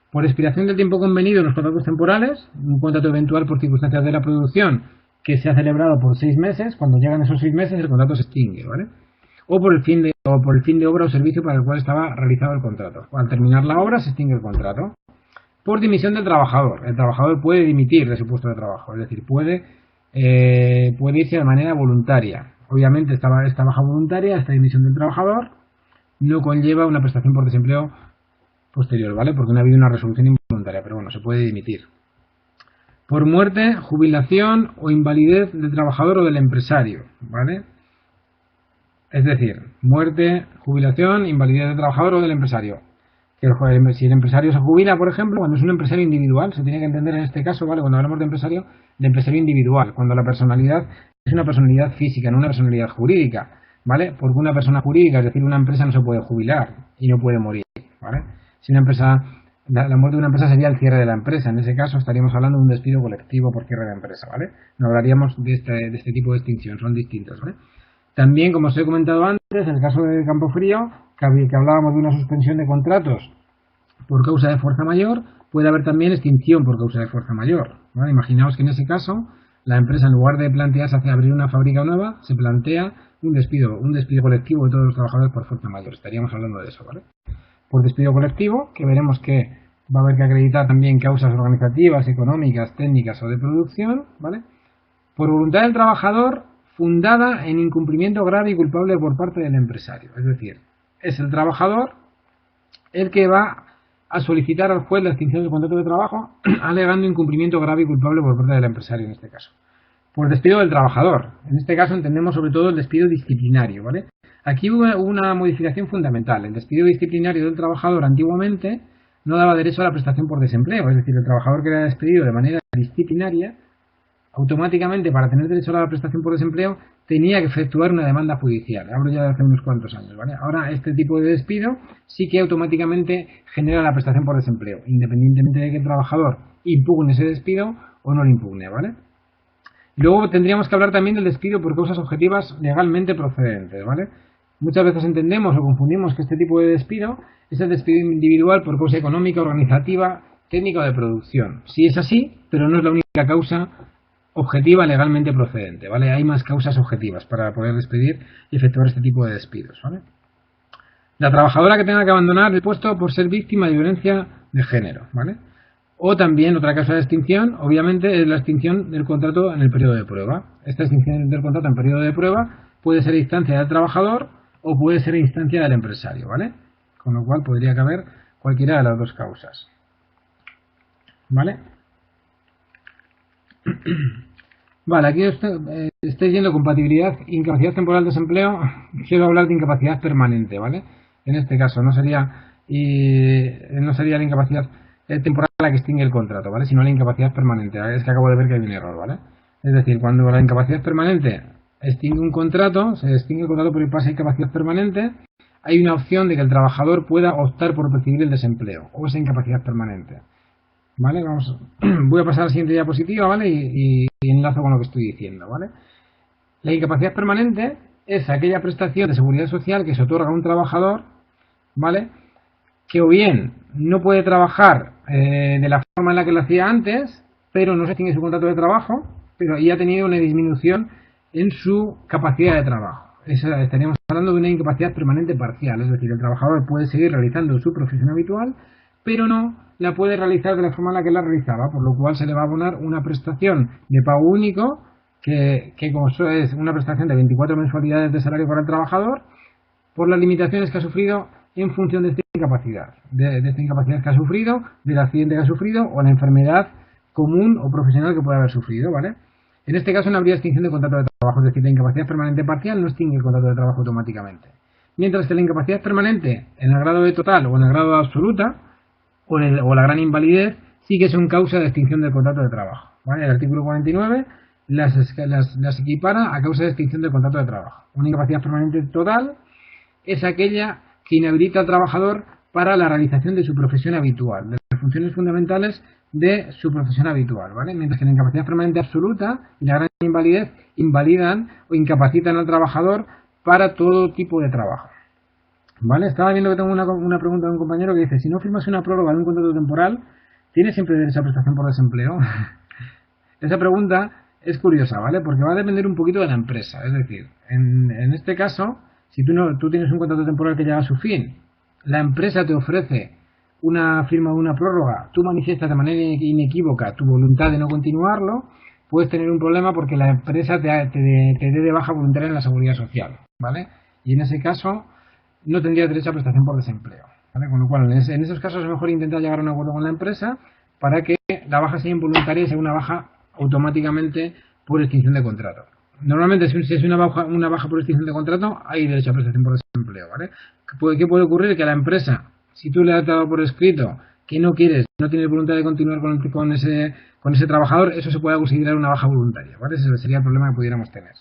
Por expiración del tiempo convenido en los contratos temporales, un contrato eventual por circunstancias de la producción que se ha celebrado por 6 meses, cuando llegan esos 6 meses el contrato se extingue, ¿vale? O por el fin de obra o servicio para el cual estaba realizado el contrato. Al terminar la obra se extingue el contrato. Por dimisión del trabajador. El trabajador puede dimitir de su puesto de trabajo, es decir, puede irse de manera voluntaria. Obviamente esta baja voluntaria, esta dimisión del trabajador, no conlleva una prestación por desempleo posterior, ¿vale? Porque no ha habido una resolución involuntaria, pero bueno, se puede dimitir. Por muerte, jubilación o invalidez del trabajador o del empresario, ¿vale? Es decir, muerte, jubilación, invalidez del trabajador o del empresario. Si el empresario se jubila, por ejemplo, cuando es un empresario individual, se tiene que entender en este caso, ¿vale? Cuando hablamos de empresario individual, cuando la personalidad es una personalidad física, no una personalidad jurídica, ¿vale? Porque una persona jurídica, es decir, una empresa no se puede jubilar y no puede morir, ¿vale? Si una empresa, la muerte de una empresa sería el cierre de la empresa. En ese caso estaríamos hablando de un despido colectivo por cierre de empresa, ¿vale? No hablaríamos de este tipo de extinción, son distintos, ¿vale? También, como os he comentado antes, en el caso de Campofrío, que hablábamos de una suspensión de contratos por causa de fuerza mayor, puede haber también extinción por causa de fuerza mayor, ¿vale? Imaginaos que en ese caso la empresa, en lugar de plantearse hacer abrir una fábrica nueva, se plantea un despido colectivo de todos los trabajadores por fuerza mayor. Estaríamos hablando de eso, ¿vale? Por despido colectivo, que veremos que va a haber que acreditar también causas organizativas, económicas, técnicas o de producción, ¿vale? Por voluntad del trabajador, fundada en incumplimiento grave y culpable por parte del empresario. Es decir, es el trabajador el que va a solicitar al juez la extinción del contrato de trabajo alegando incumplimiento grave y culpable por parte del empresario en este caso. Por despido del trabajador. En este caso entendemos sobre todo el despido disciplinario, ¿vale? Aquí hubo una modificación fundamental. El despido disciplinario del trabajador antiguamente no daba derecho a la prestación por desempleo. Es decir, el trabajador que era despedido de manera disciplinaria, automáticamente para tener derecho a la prestación por desempleo tenía que efectuar una demanda judicial. Hablo ya de hace unos cuantos años, ¿vale? Ahora este tipo de despido sí que automáticamente genera la prestación por desempleo, independientemente de que el trabajador impugne ese despido o no lo impugne, ¿vale? Luego tendríamos que hablar también del despido por causas objetivas legalmente procedentes, ¿vale? Muchas veces entendemos o confundimos que este tipo de despido es el despido individual por causa económica, organizativa, técnica o de producción. Sí es así, pero no es la única causa objetiva legalmente procedente, ¿vale? Hay más causas objetivas para poder despedir y efectuar este tipo de despidos, ¿vale? La trabajadora que tenga que abandonar el puesto por ser víctima de violencia de género, ¿vale? O también otra causa de extinción, obviamente, es la extinción del contrato en el periodo de prueba. Esta extinción del contrato en periodo de prueba puede ser a instancia del trabajador o puede ser a instancia del empresario, ¿vale? Con lo cual podría caber cualquiera de las dos causas, ¿vale? Vale, aquí estoy viendo compatibilidad, incapacidad temporal, desempleo. Quiero hablar de incapacidad permanente, ¿vale? En este caso no sería la incapacidad temporal la que extingue el contrato, ¿vale? Sino la incapacidad permanente. Es que acabo de ver que hay un error, ¿vale? Es decir, cuando la incapacidad permanente extingue un contrato, se extingue el contrato por el pase a incapacidad permanente, hay una opción de que el trabajador pueda optar por percibir el desempleo o esa incapacidad permanente. ¿Vale? Voy a pasar a la siguiente diapositiva, ¿vale? Y enlazo con lo que estoy diciendo, ¿vale? La incapacidad permanente es aquella prestación de seguridad social que se otorga a un trabajador, ¿vale? Que o bien no puede trabajar de la forma en la que lo hacía antes, pero no se extingue su contrato de trabajo, pero ya ha tenido una disminución en su capacidad de trabajo. Estaríamos hablando de una incapacidad permanente parcial, es decir, el trabajador puede seguir realizando su profesión habitual, pero no la puede realizar de la forma en la que la realizaba, por lo cual se le va a abonar una prestación de pago único, que como es una prestación de 24 mensualidades de salario para el trabajador, por las limitaciones que ha sufrido en función de esta incapacidad, de esta incapacidad que ha sufrido, del accidente que ha sufrido o la enfermedad común o profesional que puede haber sufrido, ¿vale? En este caso no habría extinción de contrato de trabajo, es decir, la incapacidad permanente parcial no extingue el contrato de trabajo automáticamente. Mientras que la incapacidad permanente en el grado de total o en el grado de absoluta o la gran invalidez sí que son causa de extinción del contrato de trabajo, ¿vale? El artículo 49 las equipara a causa de extinción del contrato de trabajo. Una incapacidad permanente total es aquella que inhabilita al trabajador para la realización de su profesión habitual, de las funciones fundamentales de su profesión habitual, ¿vale? Mientras que la incapacidad permanente absoluta y la gran invalidez invalidan o incapacitan al trabajador para todo tipo de trabajo, ¿vale? Estaba viendo que tengo una pregunta de un compañero que dice: si no firmas una prórroga de un contrato temporal, ¿tienes siempre derecho a prestación por desempleo? Esa pregunta es curiosa, ¿vale? Porque va a depender un poquito de la empresa. Es decir, en este caso, si tú tienes un contrato temporal que llega a su fin, la empresa te ofrece una firma de una prórroga, tú manifiestas de manera inequívoca tu voluntad de no continuarlo, puedes tener un problema porque la empresa te dé de baja voluntaria en la seguridad social, ¿vale? Y en ese caso no tendrías derecho a prestación por desempleo, ¿vale? Con lo cual, en esos casos es mejor intentar llegar a un acuerdo con la empresa para que la baja sea involuntaria y sea una baja automáticamente por extinción de contrato. Normalmente, si es una baja por extinción de contrato, hay derecho a prestación por desempleo, ¿vale? ¿Qué puede ocurrir? Que la empresa si tú le has dado por escrito que no quieres, no tienes voluntad de continuar con ese trabajador, eso se puede considerar una baja voluntaria, ¿vale? Ese sería el problema que pudiéramos tener.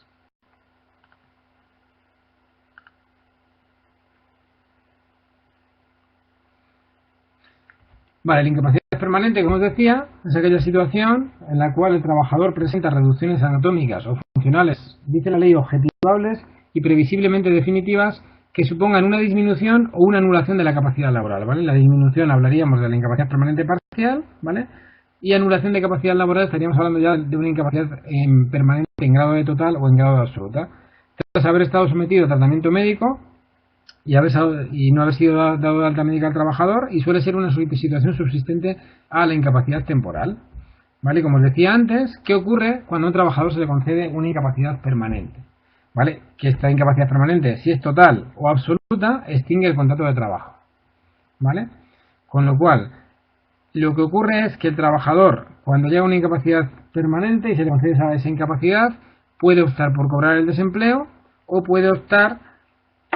Vale, la incapacidad permanente, como os decía, es aquella situación en la cual el trabajador presenta reducciones anatómicas o funcionales, dice la ley, objetivables y previsiblemente definitivas, que supongan una disminución o una anulación de la capacidad laboral, ¿vale? La disminución hablaríamos de la incapacidad permanente parcial, ¿vale? Y anulación de capacidad laboral estaríamos hablando ya de una incapacidad permanente en grado de total o en grado de absoluta. Tras haber estado sometido a tratamiento médico y no haber sido dado de alta médica al trabajador, y suele ser una situación subsistente a la incapacidad temporal, ¿vale? Como os decía antes, ¿qué ocurre cuando a un trabajador se le concede una incapacidad permanente? ¿Vale? Que esta incapacidad permanente, si es total o absoluta, extingue el contrato de trabajo, ¿vale? Con lo cual, lo que ocurre es que el trabajador, cuando llega a una incapacidad permanente y se le concede esa incapacidad, puede optar por cobrar el desempleo o puede optar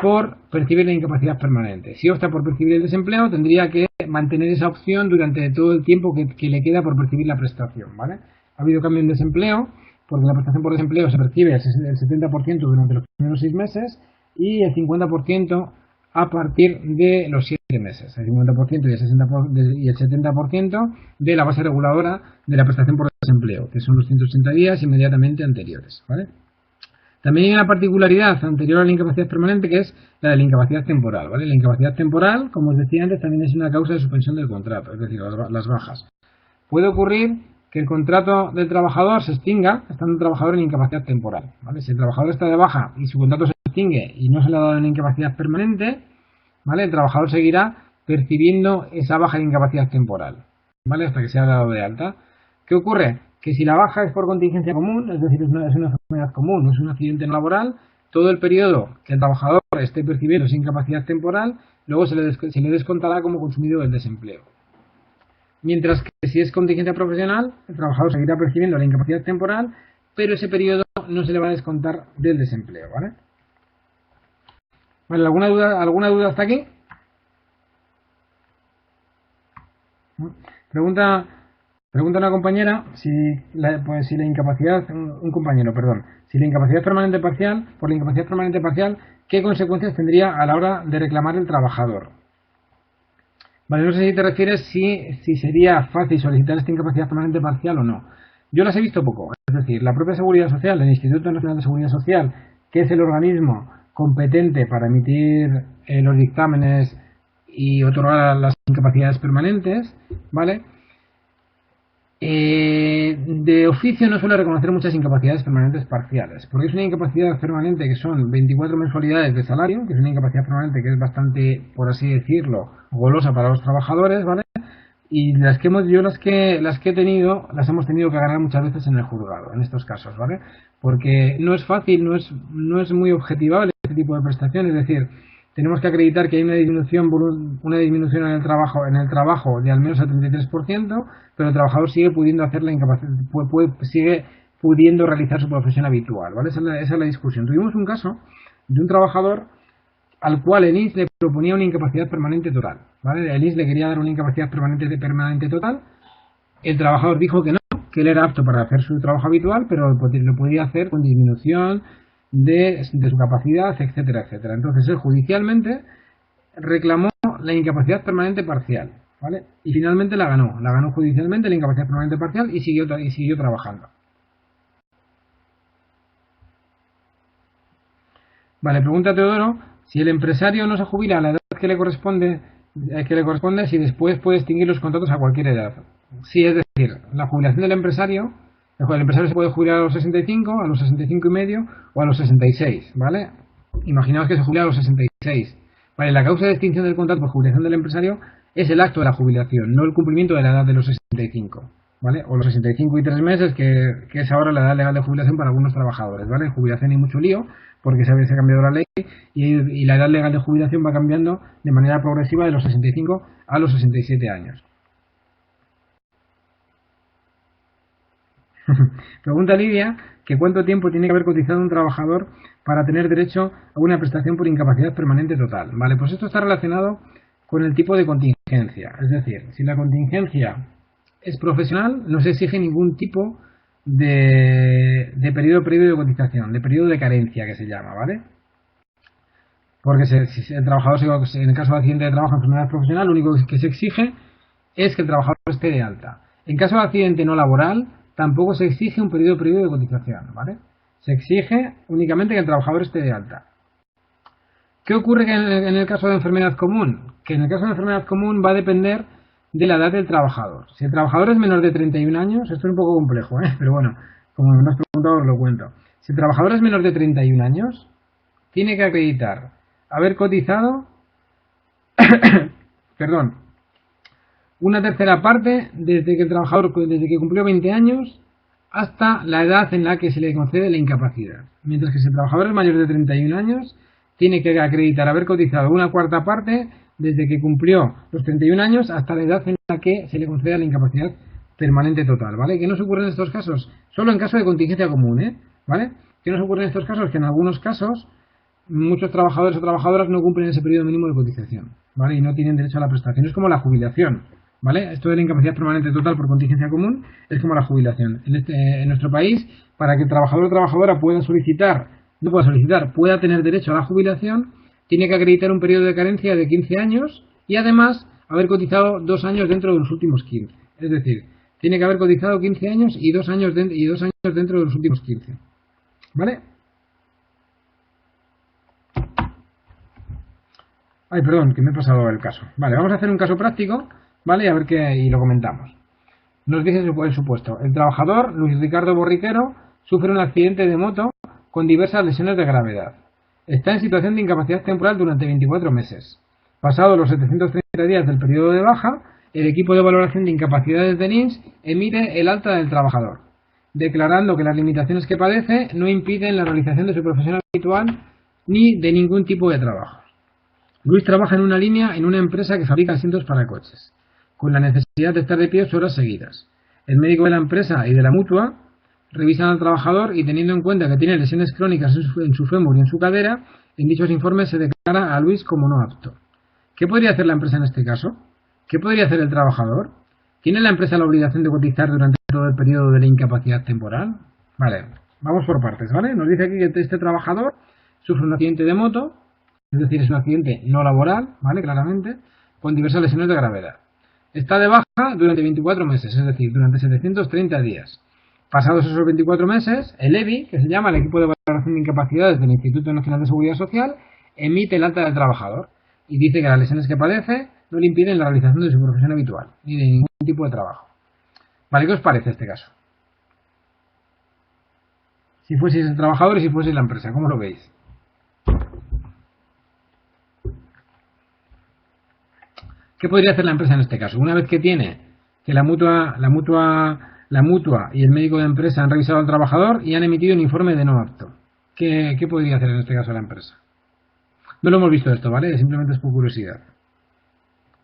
por percibir la incapacidad permanente. Si opta por percibir el desempleo, tendría que mantener esa opción durante todo el tiempo que le queda por percibir la prestación, ¿vale? Ha habido cambio en desempleo, porque la prestación por desempleo se percibe el 70% durante los primeros 6 meses y el 50% a partir de los 7 meses. El 50% y el 70% de la base reguladora de la prestación por desempleo, que son los 180 días inmediatamente anteriores, ¿vale? También hay una particularidad anterior a la incapacidad permanente, que es la de la incapacidad temporal, ¿vale? La incapacidad temporal, como os decía antes, también es una causa de suspensión del contrato, es decir, las bajas. Puede ocurrir que el contrato del trabajador se extinga estando el trabajador en incapacidad temporal, ¿vale? Si el trabajador está de baja y su contrato se extingue y no se le ha dado una incapacidad permanente, ¿vale? El trabajador seguirá percibiendo esa baja de incapacidad temporal, ¿vale? Hasta que sea dado de alta. ¿Qué ocurre? Que si la baja es por contingencia común, es decir, es una enfermedad común, no es un accidente laboral, todo el periodo que el trabajador esté percibiendo esa incapacidad temporal, luego se le descontará como consumido del desempleo. Mientras que si es contingencia profesional, el trabajador seguirá percibiendo la incapacidad temporal, pero ese periodo no se le va a descontar del desempleo, ¿vale? Vale, ¿alguna duda hasta aquí? Pregunta una compañera si la incapacidad, un compañero, perdón, si la incapacidad permanente parcial, por la incapacidad permanente parcial, ¿qué consecuencias tendría a la hora de reclamar el trabajador? Vale, no sé si te refieres si sería fácil solicitar esta incapacidad permanente parcial o no. Yo las he visto poco, es decir, la propia Seguridad Social, el Instituto Nacional de Seguridad Social, que es el organismo competente para emitir los dictámenes y otorgar las incapacidades permanentes, ¿vale? De oficio no suele reconocer muchas incapacidades permanentes parciales, porque es una incapacidad permanente que son 24 mensualidades de salario, que es una incapacidad permanente que es bastante, por así decirlo, golosa para los trabajadores, ¿vale? Y las que he tenido, las hemos tenido que ganar muchas veces en el juzgado, en estos casos, ¿vale? Porque no es fácil, no es muy objetivable este tipo de prestación, es decir, tenemos que acreditar que hay una disminución en el trabajo de al menos el 33%, pero el trabajador sigue pudiendo hacer la incapacidad, sigue pudiendo realizar su profesión habitual, ¿vale? Esa es la discusión. Tuvimos un caso de un trabajador al cual el INS le proponía una incapacidad permanente total, ¿vale? El INS le quería dar una incapacidad permanente total. El trabajador dijo que no, que él era apto para hacer su trabajo habitual, pero lo podía hacer con disminución de su capacidad, etcétera, etcétera. Entonces él judicialmente reclamó la incapacidad permanente parcial, ¿vale? Y finalmente la ganó judicialmente la incapacidad permanente parcial y siguió trabajando. Vale, pregunta Teodoro si el empresario no se jubila a la edad que le corresponde, si después puede extinguir los contratos a cualquier edad. Sí, es decir, la jubilación del empresario, el empresario se puede jubilar a los 65, a los 65 y medio o a los 66, ¿vale? Imaginaos que se jubila a los 66. Vale, la causa de extinción del contrato por jubilación del empresario es el acto de la jubilación, no el cumplimiento de la edad de los 65, ¿vale? O los 65 y 3 meses, que es ahora la edad legal de jubilación para algunos trabajadores, ¿vale? En jubilación hay mucho lío, porque se ha cambiado la ley y la edad legal de jubilación va cambiando de manera progresiva de los 65 a los 67 años. Pregunta Lidia que cuánto tiempo tiene que haber cotizado un trabajador para tener derecho a una prestación por incapacidad permanente total. Vale, pues esto está relacionado con el tipo de contingencia. Es decir, si la contingencia es profesional, no se exige ningún tipo de periodo previo de cotización, de periodo de carencia que se llama, ¿vale? Porque si el trabajador, en el caso de accidente de trabajo o enfermedad profesional, lo único que se exige es que el trabajador esté de alta. En caso de accidente no laboral, tampoco se exige un periodo previo de cotización, ¿vale? Se exige únicamente que el trabajador esté de alta. ¿Qué ocurre en el caso de enfermedad común? Que en el caso de enfermedad común va a depender de la edad del trabajador. Si el trabajador es menor de 31 años, esto es un poco complejo, pero bueno, como me has preguntado os lo cuento. Si el trabajador es menor de 31 años, tiene que acreditar haber cotizado perdón, una tercera parte desde que el trabajador desde que cumplió 20 años hasta la edad en la que se le concede la incapacidad. Mientras que si el trabajador es mayor de 31 años, tiene que acreditar haber cotizado una cuarta parte desde que cumplió los 31 años hasta la edad en la que se le concede la incapacidad permanente total, ¿vale? ¿Qué nos ocurre en estos casos? Solo en caso de contingencia común, ¿vale? ¿Qué nos ocurre en estos casos? Que en algunos casos muchos trabajadores o trabajadoras no cumplen ese periodo mínimo de cotización, ¿vale? Y no tienen derecho a la prestación. Es como la jubilación, ¿vale? Esto de la incapacidad permanente total por contingencia común es como la jubilación. En nuestro país, para que el trabajador o trabajadora pueda tener derecho a la jubilación, tiene que acreditar un periodo de carencia de 15 años y además haber cotizado 2 años dentro de los últimos 15. Es decir, tiene que haber cotizado 15 años y 2 años dentro de los últimos 15. ¿Vale? Ay, perdón, que me he pasado el caso. Vale, vamos a hacer un caso práctico, ¿vale? A ver qué, y lo comentamos. Nos dice el supuesto. El trabajador, Luis Ricardo Borriquero, sufre un accidente de moto con diversas lesiones de gravedad. Está en situación de incapacidad temporal durante 24 meses. Pasados los 730 días del periodo de baja, el equipo de valoración de incapacidades del INS emite el alta del trabajador, declarando que las limitaciones que padece no impiden la realización de su profesión habitual ni de ningún tipo de trabajo. Luis trabaja en una empresa que fabrica asientos para coches, con la necesidad de estar de pie 8 horas seguidas. El médico de la empresa y de la mutua revisan al trabajador y, teniendo en cuenta que tiene lesiones crónicas en su fémur y en su cadera, en dichos informes se declara a Luis como no apto. ¿Qué podría hacer la empresa en este caso? ¿Qué podría hacer el trabajador? ¿Tiene la empresa la obligación de cotizar durante todo el periodo de la incapacidad temporal? Vale, vamos por partes, ¿vale? Nos dice aquí que este trabajador sufre un accidente de moto, es decir, es un accidente no laboral, ¿vale? Claramente, con diversas lesiones de gravedad. Está de baja durante 24 meses, es decir, durante 730 días. Pasados esos 24 meses, el EBI, que se llama el Equipo de Valoración de Incapacidades del Instituto Nacional de Seguridad Social, emite el alta del trabajador y dice que las lesiones que padece no le impiden la realización de su profesión habitual, ni de ningún tipo de trabajo. Vale, ¿qué os parece este caso? Si fueseis el trabajador y si fueseis la empresa, ¿cómo lo veis? ¿Qué podría hacer la empresa en este caso? Una vez que tiene que la mutua y el médico de empresa han revisado al trabajador y han emitido un informe de no apto. ¿Qué podría hacer en este caso la empresa? No lo hemos visto esto, ¿vale? Simplemente es por curiosidad.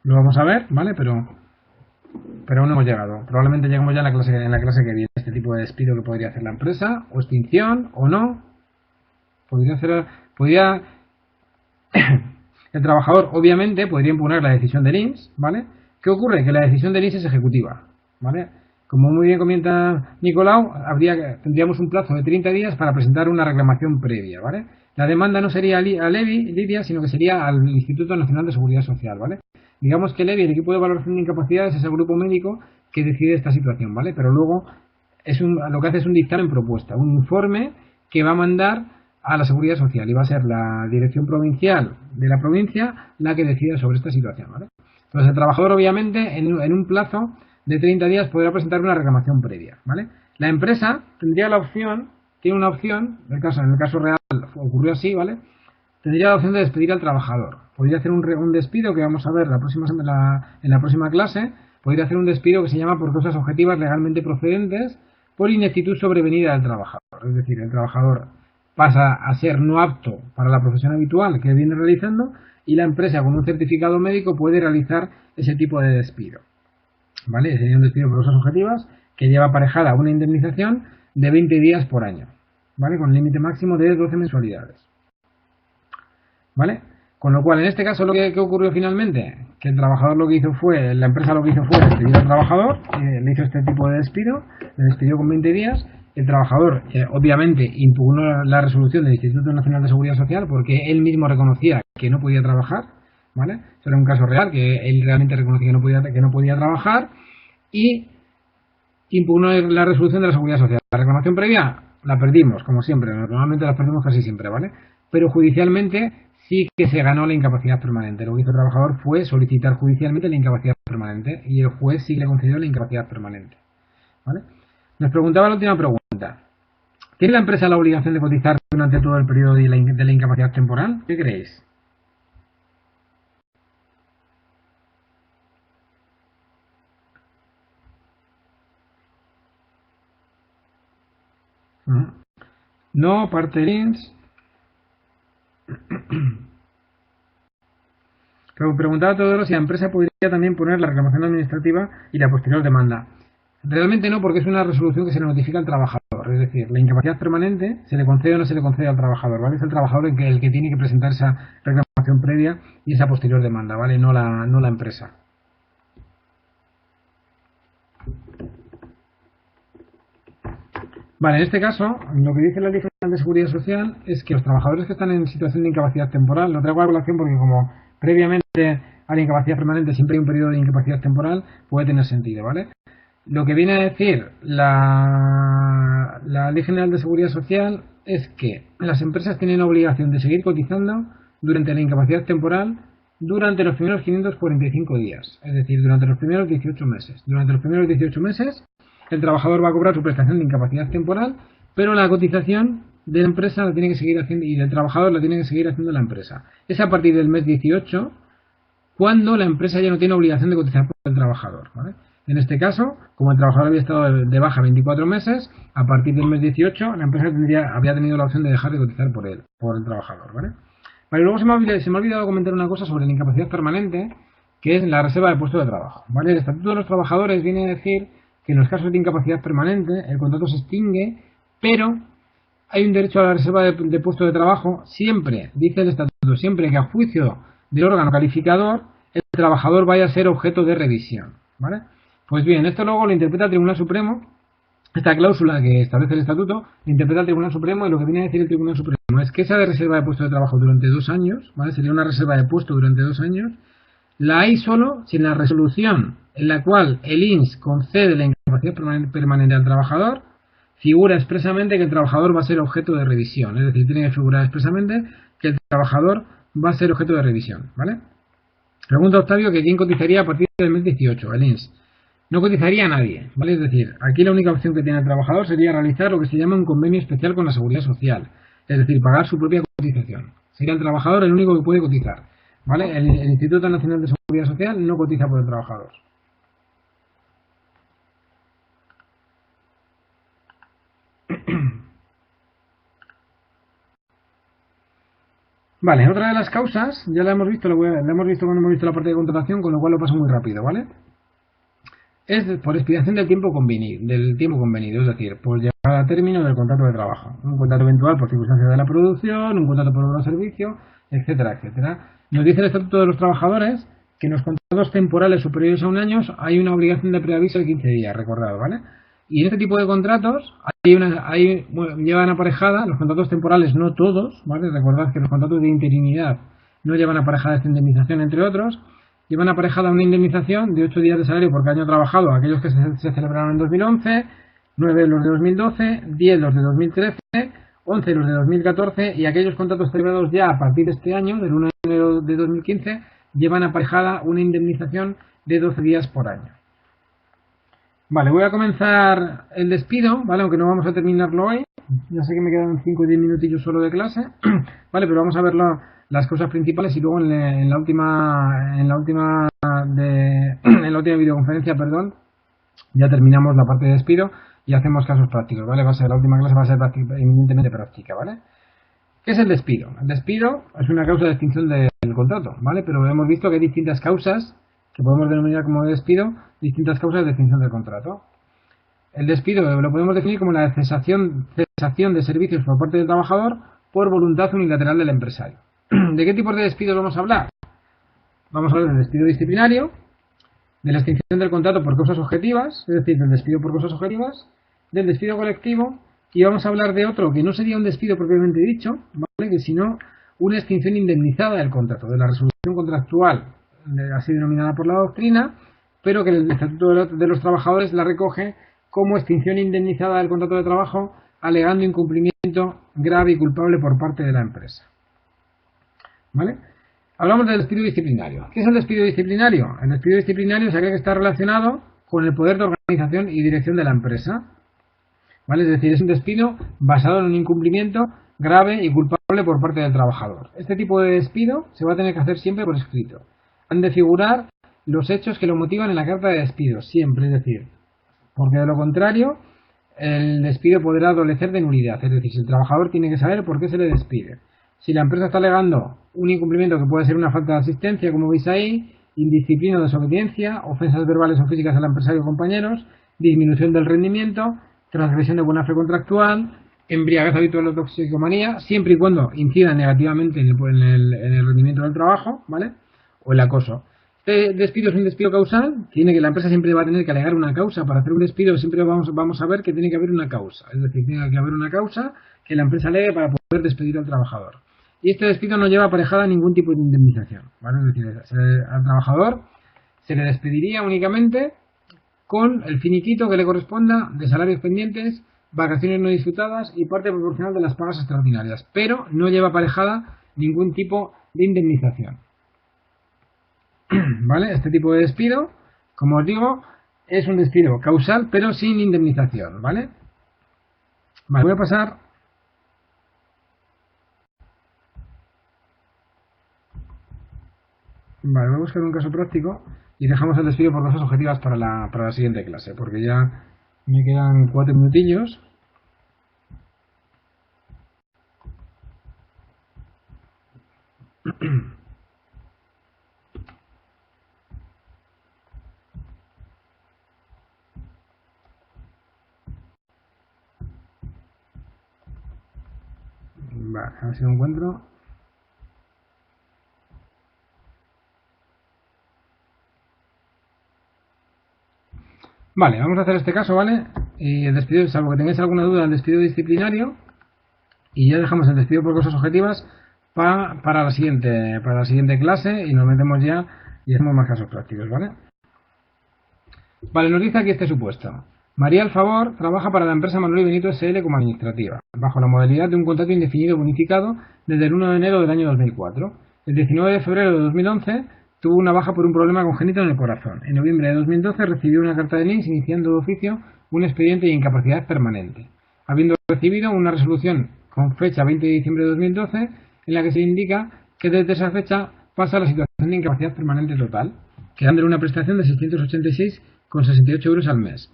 Lo vamos a ver, ¿vale? Pero aún no hemos llegado. Probablemente lleguemos ya en la clase que viene. Este tipo de despido que podría hacer la empresa, o extinción, o no. El trabajador, obviamente, podría impugnar la decisión del INS, ¿vale? ¿Qué ocurre? Que la decisión del INS es ejecutiva, ¿vale? Como muy bien comenta Nicolau, tendríamos un plazo de 30 días para presentar una reclamación previa, ¿vale? La demanda no sería a Lidia, sino que sería al Instituto Nacional de Seguridad Social, ¿vale? Digamos que el EBI, el Equipo de Valoración de Incapacidades, es el grupo médico que decide esta situación, ¿vale? Pero luego lo que hace es un dictamen propuesta, un informe que va a mandar a la Seguridad Social y va a ser la dirección provincial de la provincia la que decida sobre esta situación, ¿vale? Entonces el trabajador, obviamente, en un plazo de 30 días podrá presentar una reclamación previa, ¿vale? La empresa tiene una opción, en el caso real ocurrió así, ¿vale? Tendría la opción de despedir al trabajador. Podría hacer un despido que vamos a ver en la próxima clase. Podría hacer un despido que se llama por causas objetivas legalmente procedentes por ineptitud sobrevenida del trabajador. Es decir, el trabajador pasa a ser no apto para la profesión habitual que viene realizando y la empresa con un certificado médico puede realizar ese tipo de despido. ¿Vale? Sería un despido por causas objetivas que lleva aparejada una indemnización de 20 días por año, ¿vale? Con límite máximo de 12 mensualidades. ¿Vale? Con lo cual, en este caso, ¿qué ocurrió finalmente? que el trabajador lo que hizo fue, la empresa lo que hizo fue despedir al trabajador, le hizo este tipo de despido, le despidió con 20 días. El trabajador, obviamente, impugnó la resolución del Instituto Nacional de Seguridad Social porque él mismo reconocía que no podía trabajar, ¿vale? Eso era un caso real, que él realmente reconocía que no podía trabajar, y impugnó la resolución de la Seguridad Social. La reclamación previa la perdimos, como siempre, normalmente la perdemos casi siempre, ¿vale? Pero judicialmente sí que se ganó la incapacidad permanente. Lo que hizo el trabajador fue solicitar judicialmente la incapacidad permanente y el juez sí le concedió la incapacidad permanente, ¿vale? Nos preguntaba la última pregunta. ¿Tiene la empresa la obligación de cotizar durante todo el periodo de la incapacidad temporal? ¿Qué creéis? No, parte ins. Preguntaba a todos si la empresa podría también poner la reclamación administrativa y la posterior demanda. Realmente no, porque es una resolución que se le notifica al trabajador. Es decir, la incapacidad permanente se le concede o no se le concede al trabajador, ¿vale? Es el trabajador el que tiene que presentar esa reclamación previa y esa posterior demanda, ¿vale? No la empresa. Vale, en este caso, lo que dice la Ley General de Seguridad Social es que los trabajadores que están en situación de incapacidad temporal, lo traigo a colación porque como previamente a la incapacidad permanente siempre hay un periodo de incapacidad temporal, puede tener sentido, ¿vale? Lo que viene a decir la Ley General de Seguridad Social es que las empresas tienen obligación de seguir cotizando durante la incapacidad temporal durante los primeros 545 días, es decir, durante los primeros 18 meses. Durante los primeros 18 meses el trabajador va a cobrar su prestación de incapacidad temporal, pero la cotización de la empresa la tiene que seguir haciendo y del trabajador la tiene que seguir haciendo la empresa. Es a partir del mes 18 cuando la empresa ya no tiene obligación de cotizar por el trabajador, ¿vale? En este caso, como el trabajador había estado de baja 24 meses, a partir del mes 18 la empresa había tenido la opción de dejar de cotizar por el trabajador, ¿vale? Vale, luego se me ha olvidado comentar una cosa sobre la incapacidad permanente, que es la reserva de puesto de trabajo, ¿vale? El Estatuto de los Trabajadores viene a decir que en los casos de incapacidad permanente el contrato se extingue, pero hay un derecho a la reserva de puesto de trabajo siempre, dice el Estatuto, siempre que a juicio del órgano calificador el trabajador vaya a ser objeto de revisión, ¿vale? Pues bien, esto luego lo interpreta el Tribunal Supremo, esta cláusula que establece el Estatuto, lo interpreta el Tribunal Supremo, y lo que viene a decir el Tribunal Supremo es que esa de reserva de puesto de trabajo durante 2 años, ¿vale? Sería una reserva de puesto durante 2 años, la hay solo si en la resolución en la cual el INS concede la incapacidad permanente al trabajador figura expresamente que el trabajador va a ser objeto de revisión. Es decir, tiene que figurar expresamente que el trabajador va a ser objeto de revisión, ¿vale? Pregunta Octavio que quién cotizaría a partir del mes 18, el INS. No cotizaría a nadie, ¿vale? Es decir, aquí la única opción que tiene el trabajador sería realizar lo que se llama un convenio especial con la Seguridad Social, es decir, pagar su propia cotización. Sería el trabajador el único que puede cotizar, ¿vale? El Instituto Nacional de Seguridad Social no cotiza por el trabajador. Vale, otra de las causas, ya la hemos visto, la hemos visto cuando hemos visto la parte de contratación, con lo cual lo paso muy rápido, ¿vale? Es por expiración del tiempo convenido, es decir, por llegar a término del contrato de trabajo. Un contrato eventual por circunstancias de la producción, un contrato por obra o servicio, etcétera, etcétera. Nos dice el Estatuto de los Trabajadores que en los contratos temporales superiores a 1 año hay una obligación de preaviso de 15 días, recordado, ¿vale? Y en este tipo de contratos llevan aparejada, los contratos temporales no todos, ¿vale? Recordad que los contratos de interinidad no llevan aparejada esta indemnización, entre otros, llevan aparejada una indemnización de 8 días de salario por cada año trabajado, aquellos que se celebraron en 2011, 9 los de 2012, 10 los de 2013, 11 los de 2014 y aquellos contratos celebrados ya a partir de este año, del 1 de enero de 2015, llevan aparejada una indemnización de 12 días por año. Vale, voy a comenzar el despido, ¿vale? Aunque no vamos a terminarlo hoy. Ya sé que me quedan 5 o 10 minutillos solo de clase, ¿vale? Pero vamos a ver las cosas principales y luego en la última videoconferencia, perdón, ya terminamos la parte de despido y hacemos casos prácticos, ¿vale? La última clase va a ser eminentemente práctica, ¿vale? ¿Qué es el despido? El despido es una causa de extinción del contrato, ¿vale? Pero hemos visto que hay distintas causas que podemos denominar como despido, distintas causas de extinción del contrato. El despido lo podemos definir como la cesación de servicios por parte del trabajador por voluntad unilateral del empresario. ¿De qué tipo de despidos vamos a hablar? Vamos a hablar del despido disciplinario, de la extinción del contrato por causas objetivas, es decir, del despido por causas objetivas, del despido colectivo, y vamos a hablar de otro que no sería un despido propiamente dicho, ¿vale? Que sino una extinción indemnizada del contrato, de la resolución contractual, así denominada por la doctrina, pero que el Estatuto de los Trabajadores la recoge como extinción indemnizada del contrato de trabajo, alegando incumplimiento grave y culpable por parte de la empresa. ¿Vale? Hablamos del despido disciplinario. ¿Qué es el despido disciplinario? El despido disciplinario se cree que está relacionado con el poder de organización y dirección de la empresa. ¿Vale? Es decir, es un despido basado en un incumplimiento grave y culpable por parte del trabajador. Este tipo de despido se va a tener que hacer siempre por escrito. Han de figurar los hechos que lo motivan en la carta de despido, siempre, es decir, porque de lo contrario el despido podrá adolecer de nulidad, es decir, si el trabajador tiene que saber por qué se le despide. Si la empresa está alegando un incumplimiento que puede ser una falta de asistencia, como veis ahí, indisciplina o desobediencia, ofensas verbales o físicas al empresario o compañeros, disminución del rendimiento, transgresión de buena fe contractual, embriaguez habitual o toxicomanía, siempre y cuando incida negativamente en el rendimiento del trabajo, ¿vale? O el acoso. Este despido es un despido causal, la empresa siempre va a tener que alegar una causa. Para hacer un despido siempre vamos a ver que tiene que haber una causa, es decir, tiene que haber una causa que la empresa alegue para poder despedir al trabajador. Y este despido no lleva aparejada ningún tipo de indemnización, ¿vale? Es decir, al trabajador se le despediría únicamente con el finiquito que le corresponda de salarios pendientes, vacaciones no disfrutadas y parte proporcional de las pagas extraordinarias, pero no lleva aparejada ningún tipo de indemnización. ¿Vale? Este tipo de despido, como os digo, es un despido causal, pero sin indemnización, ¿vale? Vale, voy a pasar voy a buscar un caso práctico y dejamos el despido por causas objetivas para la siguiente clase, porque ya me quedan 4 minutillos. Vale, a ver si lo encuentro. Vale, vamos a hacer este caso, ¿vale? Y el despido, salvo que tengáis alguna duda, el despido disciplinario. Y ya dejamos el despido por causas objetivas para la siguiente clase y nos metemos ya y hacemos más casos prácticos, ¿vale? Vale, nos dice aquí este supuesto. María Alfavor trabaja para la empresa Manuel y Benito SL como administrativa, bajo la modalidad de un contrato indefinido bonificado desde el 1 de enero del año 2004. El 19 de febrero de 2011 tuvo una baja por un problema congénito en el corazón. En noviembre de 2012 recibió una carta de NINS iniciando de oficio un expediente de incapacidad permanente, habiendo recibido una resolución con fecha 20 de diciembre de 2012 en la que se indica que desde esa fecha pasa a la situación de incapacidad permanente total, quedándole una prestación de 686,68 euros al mes.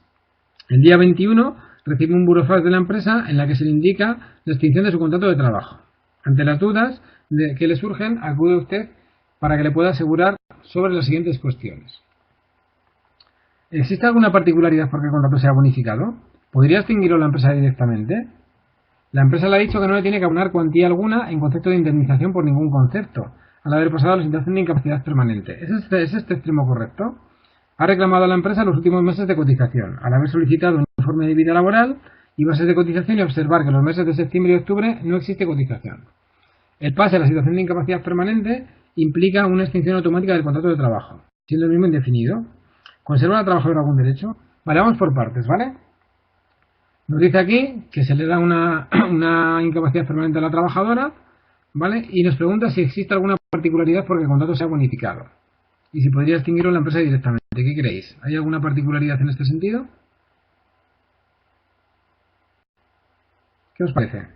El día 21 recibe un burofax de la empresa en la que se le indica la extinción de su contrato de trabajo. Ante las dudas que le surgen, acude usted para que le pueda asegurar sobre las siguientes cuestiones. ¿Existe alguna particularidad por qué el contrato sea bonificado? ¿Podría extinguirlo la empresa directamente? La empresa le ha dicho que no le tiene que abonar cuantía alguna en concepto de indemnización por ningún concepto, al haber pasado a la situación de incapacidad permanente. ¿Es este extremo correcto? Ha reclamado a la empresa los últimos meses de cotización, al haber solicitado un informe de vida laboral y bases de cotización y observar que en los meses de septiembre y octubre no existe cotización. El pase a la situación de incapacidad permanente implica una extinción automática del contrato de trabajo, siendo el mismo indefinido. ¿Conserva la trabajadora algún derecho? Vale, vamos por partes, ¿vale? Nos dice aquí que se le da una incapacidad permanente a la trabajadora, ¿vale? Y nos pregunta si existe alguna particularidad porque el contrato sea bonificado. Y si podría extinguirlo la empresa directamente. ¿Qué creéis? ¿Hay alguna particularidad en este sentido? ¿Qué os parece?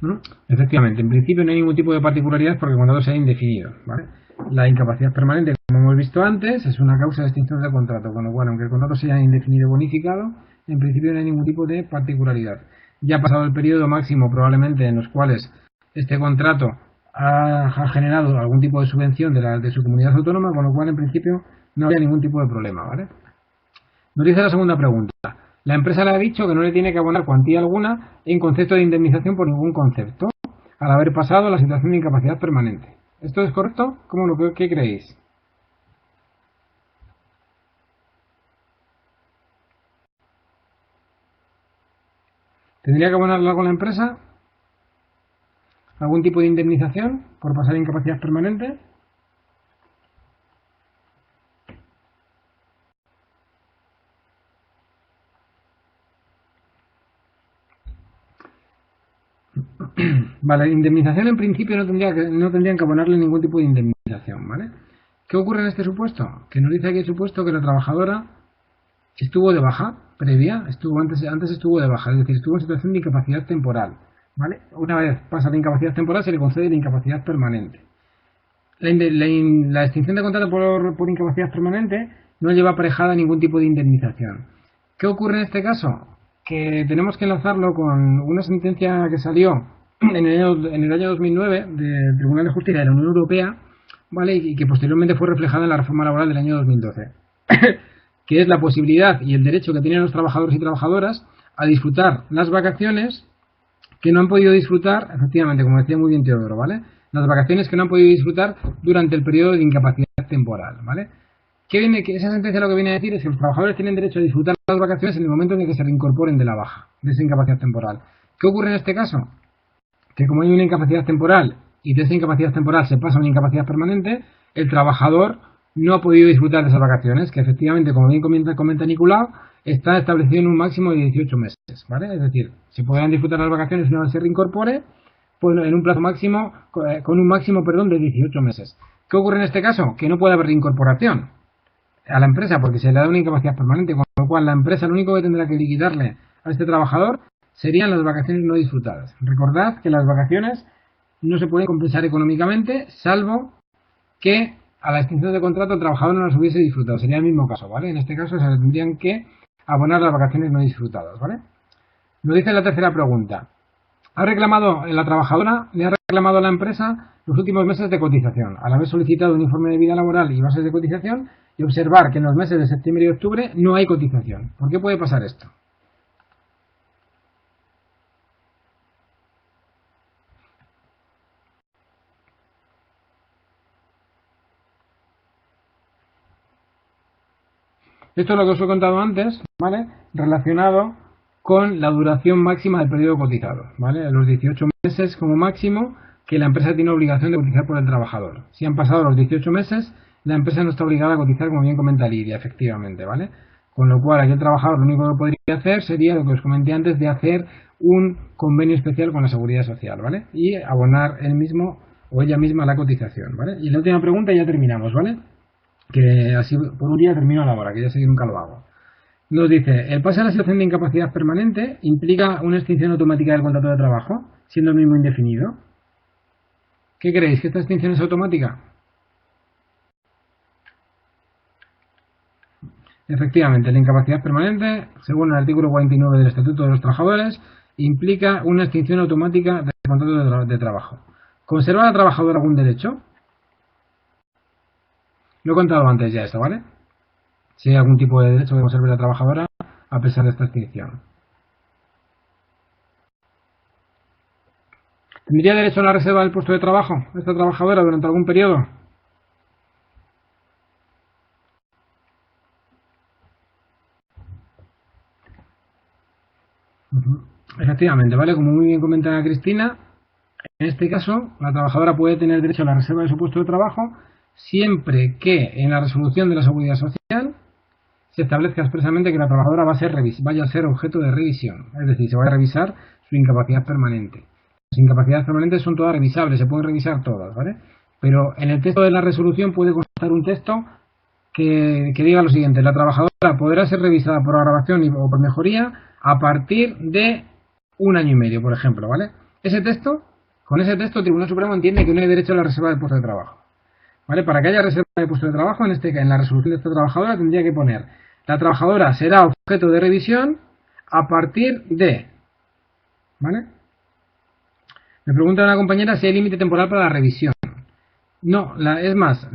¿No? Efectivamente, en principio no hay ningún tipo de particularidad porque el contrato sea indefinido, ¿vale? La incapacidad permanente, como hemos visto antes, es una causa de extinción del contrato, con lo cual, aunque el contrato sea indefinido bonificado, en principio no hay ningún tipo de particularidad. Ya ha pasado el periodo máximo probablemente en los cuales este contrato ha generado algún tipo de subvención de su comunidad autónoma, con lo cual en principio no había ningún tipo de problema, ¿vale? Nos dice la segunda pregunta. La empresa le ha dicho que no le tiene que abonar cuantía alguna en concepto de indemnización por ningún concepto, al haber pasado la situación de incapacidad permanente. ¿Esto es correcto? ¿Cómo lo qué creéis? ¿Tendría que abonarle algo a la empresa? ¿Algún tipo de indemnización por pasar incapacidad permanente? Vale, indemnización en principio no tendrían que abonarle ningún tipo de indemnización, ¿vale? ¿Qué ocurre en este supuesto? Que nos dice aquí el supuesto que la trabajadora estuvo de baja previa, antes estuvo de baja, es decir, estuvo en situación de incapacidad temporal, ¿vale? Una vez pasa la incapacidad temporal se le concede la incapacidad permanente. La extinción de contrato por incapacidad permanente no lleva aparejada ningún tipo de indemnización. ¿Qué ocurre en este caso? Que tenemos que enlazarlo con una sentencia que salió en el año 2009 del Tribunal de Justicia de la Unión Europea, ¿vale? Y que posteriormente fue reflejada en la reforma laboral del año 2012, que es la posibilidad y el derecho que tienen los trabajadores y trabajadoras a disfrutar las vacaciones que no han podido disfrutar, efectivamente, como decía muy bien Teodoro, ¿vale? Las vacaciones que no han podido disfrutar durante el periodo de incapacidad temporal, ¿vale? Que esa sentencia lo que viene a decir es que los trabajadores tienen derecho a disfrutar las vacaciones en el momento en el que se reincorporen de la baja, de esa incapacidad temporal. ¿Qué ocurre en este caso? Que como hay una incapacidad temporal y de esa incapacidad temporal se pasa a una incapacidad permanente, el trabajador no ha podido disfrutar de esas vacaciones, que efectivamente, como bien comenta Nicolau, está establecido en un máximo de 18 meses, ¿vale? Es decir, se podrán disfrutar las vacaciones una vez se reincorpore, pues en un plazo máximo, con un máximo, de 18 meses. ¿Qué ocurre en este caso? Que no puede haber reincorporación a la empresa porque se le da una incapacidad permanente, con lo cual la empresa lo único que tendrá que liquidarle a este trabajador serían las vacaciones no disfrutadas. Recordad que las vacaciones no se pueden compensar económicamente, salvo que a la extinción de contrato el trabajador no las hubiese disfrutado. Sería el mismo caso, ¿vale? En este caso se le tendrían que abonar las vacaciones no disfrutadas, ¿vale? Nos dice la tercera pregunta. La trabajadora le ha reclamado a la empresa los últimos meses de cotización, al haber solicitado un informe de vida laboral y bases de cotización y observar que en los meses de septiembre y octubre no hay cotización. ¿Por qué puede pasar esto? Esto es lo que os he contado antes, ¿vale? Relacionado con la duración máxima del periodo cotizado, ¿vale? Los 18 meses como máximo que la empresa tiene obligación de cotizar por el trabajador. Si han pasado los 18 meses, la empresa no está obligada a cotizar, como bien comenta Lidia, efectivamente, ¿vale? Con lo cual, aquí el trabajador lo único que podría hacer sería lo que os comenté antes de hacer un convenio especial con la Seguridad Social, ¿vale? Y abonar él mismo o ella misma la cotización, ¿vale? Y la última pregunta y ya terminamos, ¿vale? Que así por un día termino la hora, que ya sé que nunca lo hago. Nos dice, el pase a la situación de incapacidad permanente implica una extinción automática del contrato de trabajo, siendo el mismo indefinido. ¿Qué creéis? ¿Que esta extinción es automática? Efectivamente, la incapacidad permanente, según el artículo 49 del Estatuto de los Trabajadores, implica una extinción automática del contrato de trabajo. ¿Conserva la trabajadora algún derecho? Lo he contado antes ya esto, ¿vale? Si hay algún tipo de derecho que conserve la trabajadora a pesar de esta extinción. ¿Tendría derecho a la reserva del puesto de trabajo esta trabajadora durante algún periodo? Efectivamente, ¿vale? Como muy bien comenta Cristina, en este caso, la trabajadora puede tener derecho a la reserva de su puesto de trabajo siempre que en la resolución de la Seguridad Social se establezca expresamente que la trabajadora vaya a ser objeto de revisión, es decir, se vaya a revisar su incapacidad permanente. Las incapacidades permanentes son todas revisables, se pueden revisar todas, ¿vale? Pero en el texto de la resolución puede constar un texto que diga lo siguiente: la trabajadora podrá ser revisada por agravación o por mejoría a partir de un año y medio, por ejemplo, ¿vale? Con ese texto el Tribunal Supremo entiende que no hay derecho a la reserva del puesto de trabajo, ¿vale? Para que haya reserva de puesto de trabajo, en la resolución de esta trabajadora tendría que poner: la trabajadora será objeto de revisión a partir de, ¿vale? Me pregunta una compañera si hay límite temporal para la revisión. No, es más,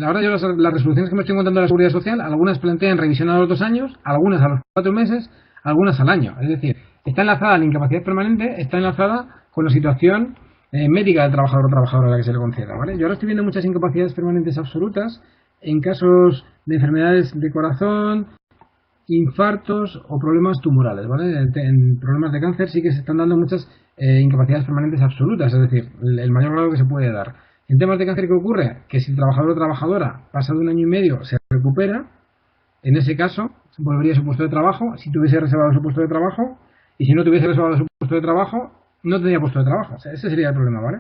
ahora yo las resoluciones que me estoy encontrando de la Seguridad Social, algunas plantean revisión a los 2 años, algunas a los 4 meses, algunas al año. Es decir, está enlazada la incapacidad permanente, está enlazada con la situación médica del trabajador o trabajadora a la que se le conceda, ¿vale? Yo ahora estoy viendo muchas incapacidades permanentes absolutas en casos de enfermedades de corazón, infartos o problemas tumorales, ¿vale? En problemas de cáncer sí que se están dando muchas incapacidades permanentes absolutas, es decir, el mayor grado que se puede dar. En temas de cáncer, ¿qué ocurre? Que si el trabajador o trabajadora, pasado un año y medio, se recupera, en ese caso volvería a su puesto de trabajo, si tuviese reservado su puesto de trabajo, y si no tuviese reservado su puesto de trabajo, no tendría puesto de trabajo. O sea, ese sería el problema, ¿vale?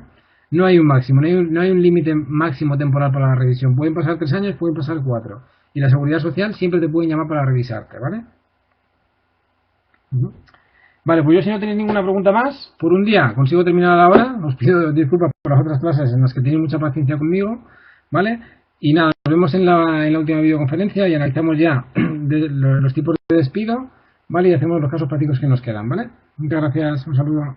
No hay un máximo, no hay un límite máximo temporal para la revisión. Pueden pasar 3 años, pueden pasar 4. Y la Seguridad Social siempre te pueden llamar para revisarte, ¿vale? Vale, pues yo si no tenéis ninguna pregunta más, por un día consigo terminar a la hora. Os pido disculpas por las otras clases en las que tenéis mucha paciencia conmigo, ¿vale? Y nada, nos vemos en la última videoconferencia y analizamos ya los tipos de despido, ¿vale? Y hacemos los casos prácticos que nos quedan, ¿vale? Muchas gracias, un saludo.